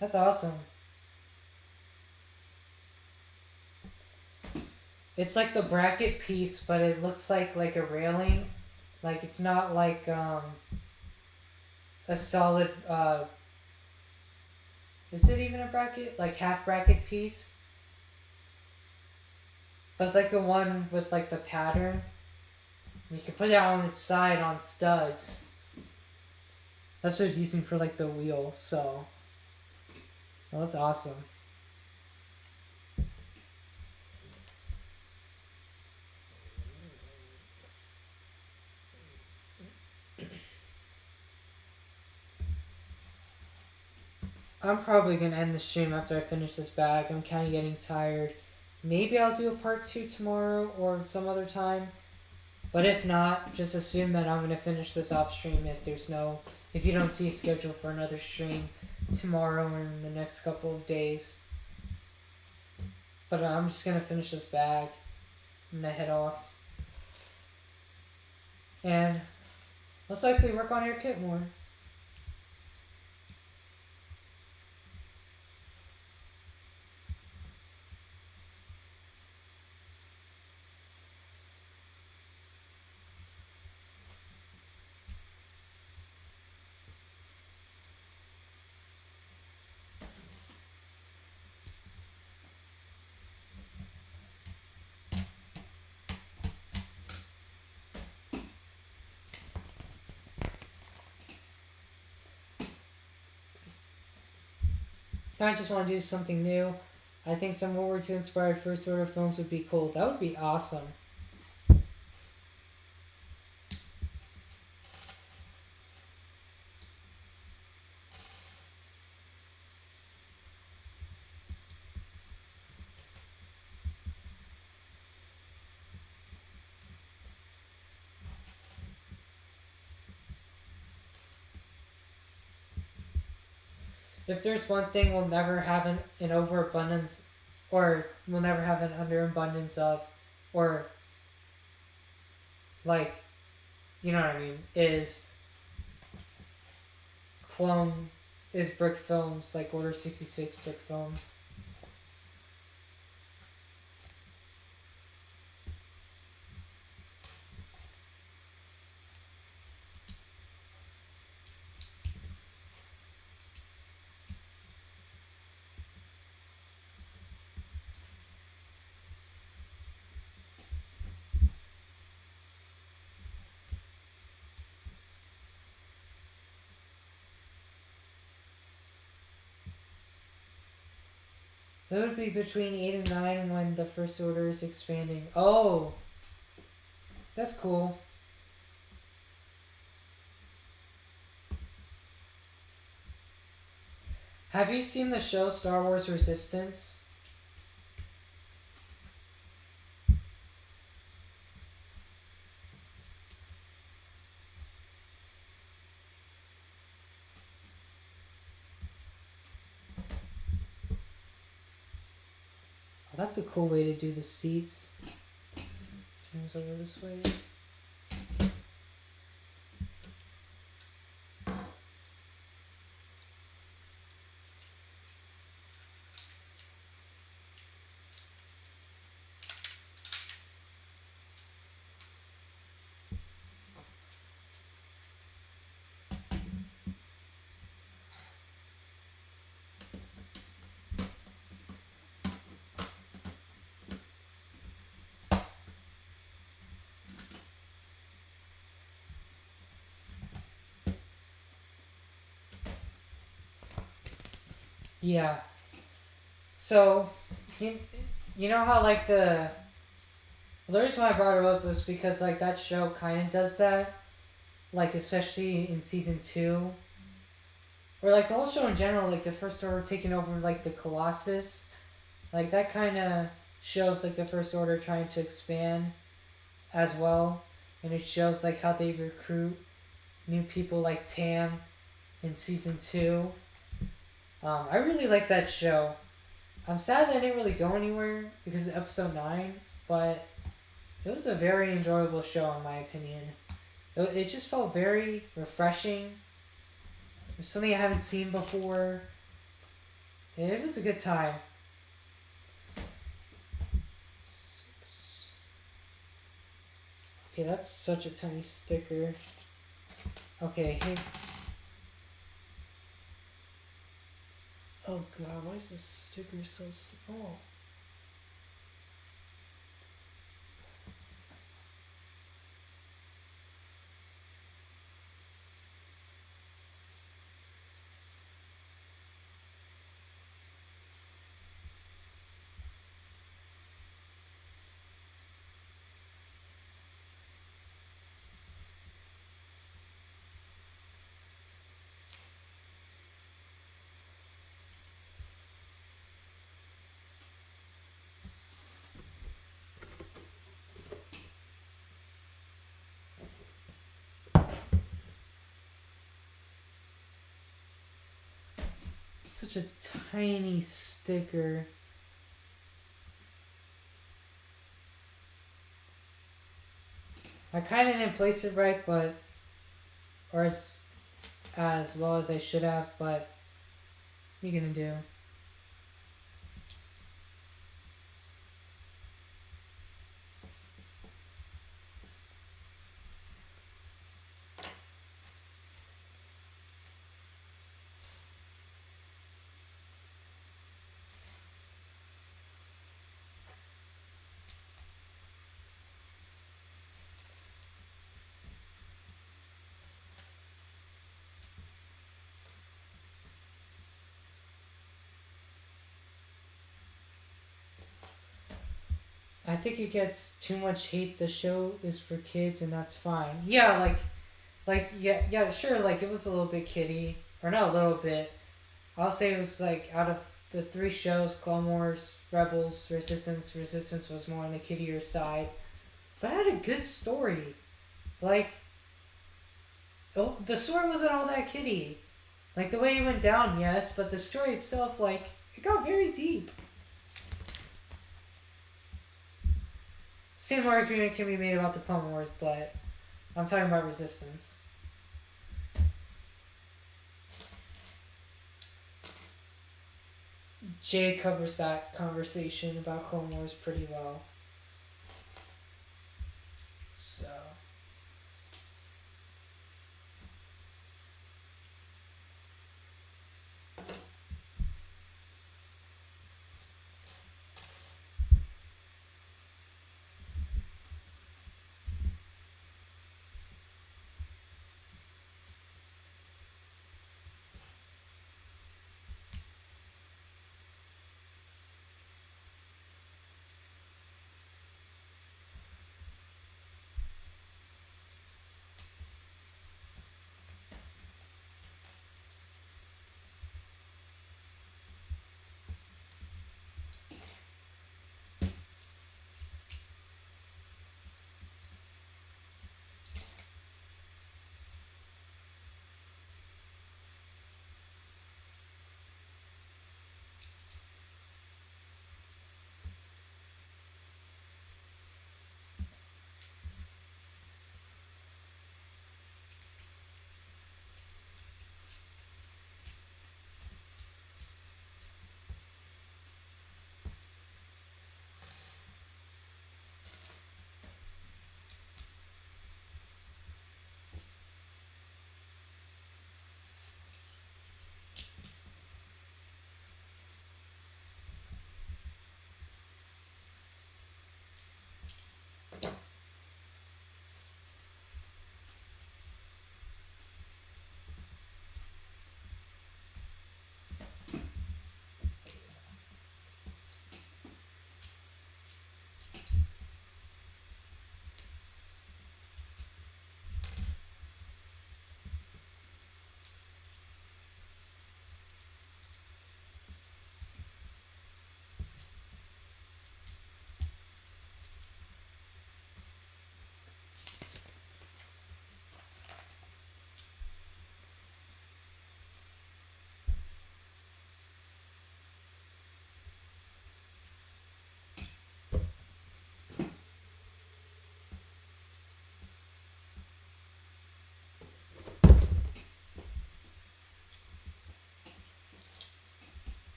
That's awesome. It's like the bracket piece, but it looks like a railing. Like, it's not like a solid is it even a bracket? Like half bracket piece? That's like the one with like the pattern. You can put it on the side on studs. That's what it's using for like the wheel, so. Well, that's awesome. I'm probably going to end the stream after I finish this bag. I'm kind of getting tired. Maybe I'll do a part 2 tomorrow or some other time. But if not, just assume that I'm going to finish this off stream if you don't see a schedule for another stream tomorrow or in the next couple of days. But I'm just going to finish this bag. I'm going to head off. And most likely work on your kit more. I just want to do something new. I think some World War II inspired First Order films would be cool. That would be awesome. If there's one thing we'll never have an overabundance or will never have an underabundance of, or like, you know what I mean, is Brick Films, like Order 66 Brick Films. It would be between 8 and 9 when the First Order is expanding. Oh! That's cool. Have you seen the show Star Wars Resistance? Oh, that's a cool way to do the seats. Turn this over this way. Yeah. So, you know how, like, the reason why I brought it up was because, like, that show kind of does that. Like, especially in season 2. Or, like, the whole show in general, like, the First Order taking over, like, the Colossus. Like, that kind of shows, like, the First Order trying to expand as well. And it shows, like, how they recruit new people like Tam in season 2. I really like that show. I'm sad that it didn't really go anywhere because of episode 9, but it was a very enjoyable show in my opinion. It just felt very refreshing. It was something I haven't seen before. It was a good time. Okay, that's such a tiny sticker. Okay, hey. Oh god, why is this sticker so small? Such a tiny sticker. I kind of didn't place it right, but or as well as I should have, but what are you gonna do? I think it gets too much hate. The show is for kids, and that's fine. Yeah, yeah, sure. Like, it was a little bit kiddie, or not a little bit. I'll say it was like out of the 3 shows, Clone Wars, Rebels, Resistance. Resistance was more on the kiddier side, but it had a good story. Like, the story wasn't all that kiddie. Like, the way it went down, yes, but the story itself, like, it got very deep. Same argument can be made about the Clone Wars, but I'm talking about Resistance. Jay covers that conversation about Clone Wars pretty well. So...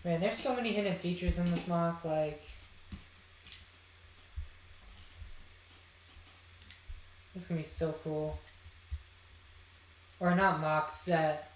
Man, there's so many hidden features in this mock, like... This is gonna be so cool. Or not mock, set.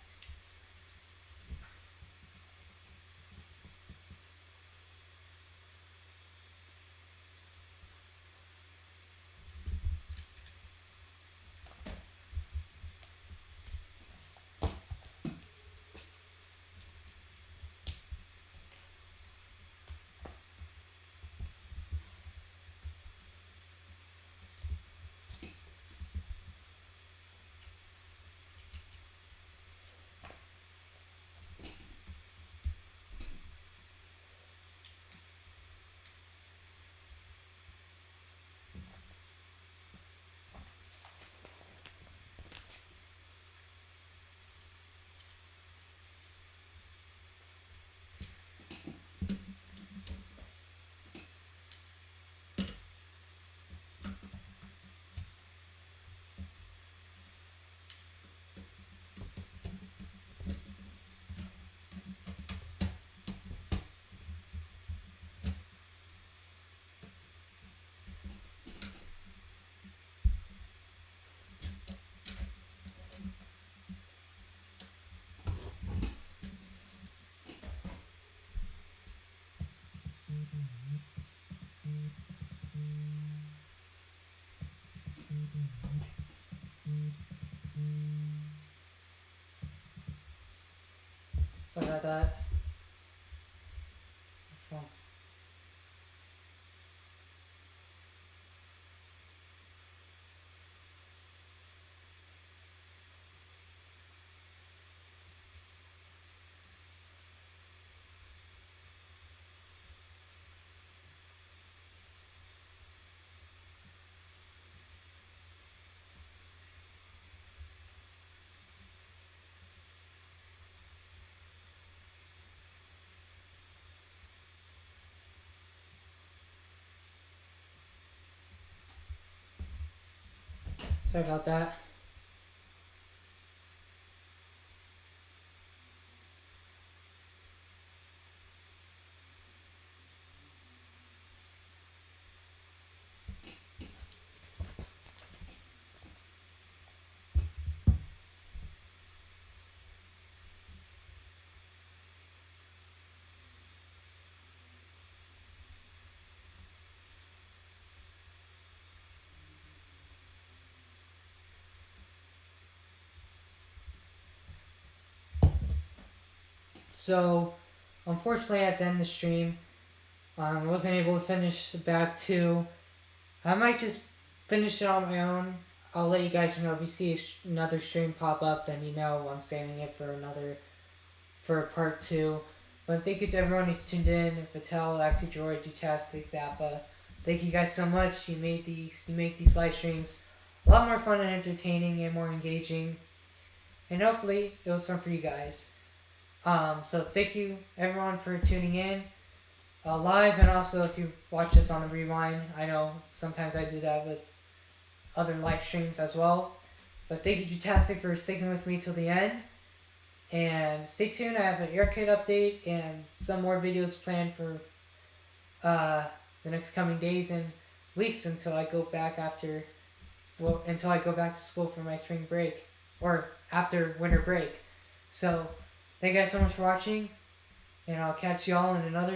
Sorry about that. Phone. Sorry about that. So, unfortunately, I had to end the stream. I wasn't able to finish Back 2. I might just finish it on my own. I'll let you guys know if you see another stream pop up, then you know I'm saving it for part 2. But thank you to everyone who's tuned in. Fattel, Droid, Dutastic, Zappa. Thank you guys so much. You make these live streams a lot more fun and entertaining and more engaging. And hopefully it was fun for you guys. So thank you everyone for tuning in live, and also if you watch this on the rewind. I know sometimes I do that with other live streams as well. But thank you Jutastic for sticking with me till the end. And stay tuned, I have an AirKit update and some more videos planned for the next coming days and weeks until I go back to school for my spring break, or after winter break. So thank you guys so much for watching, and I'll catch y'all in another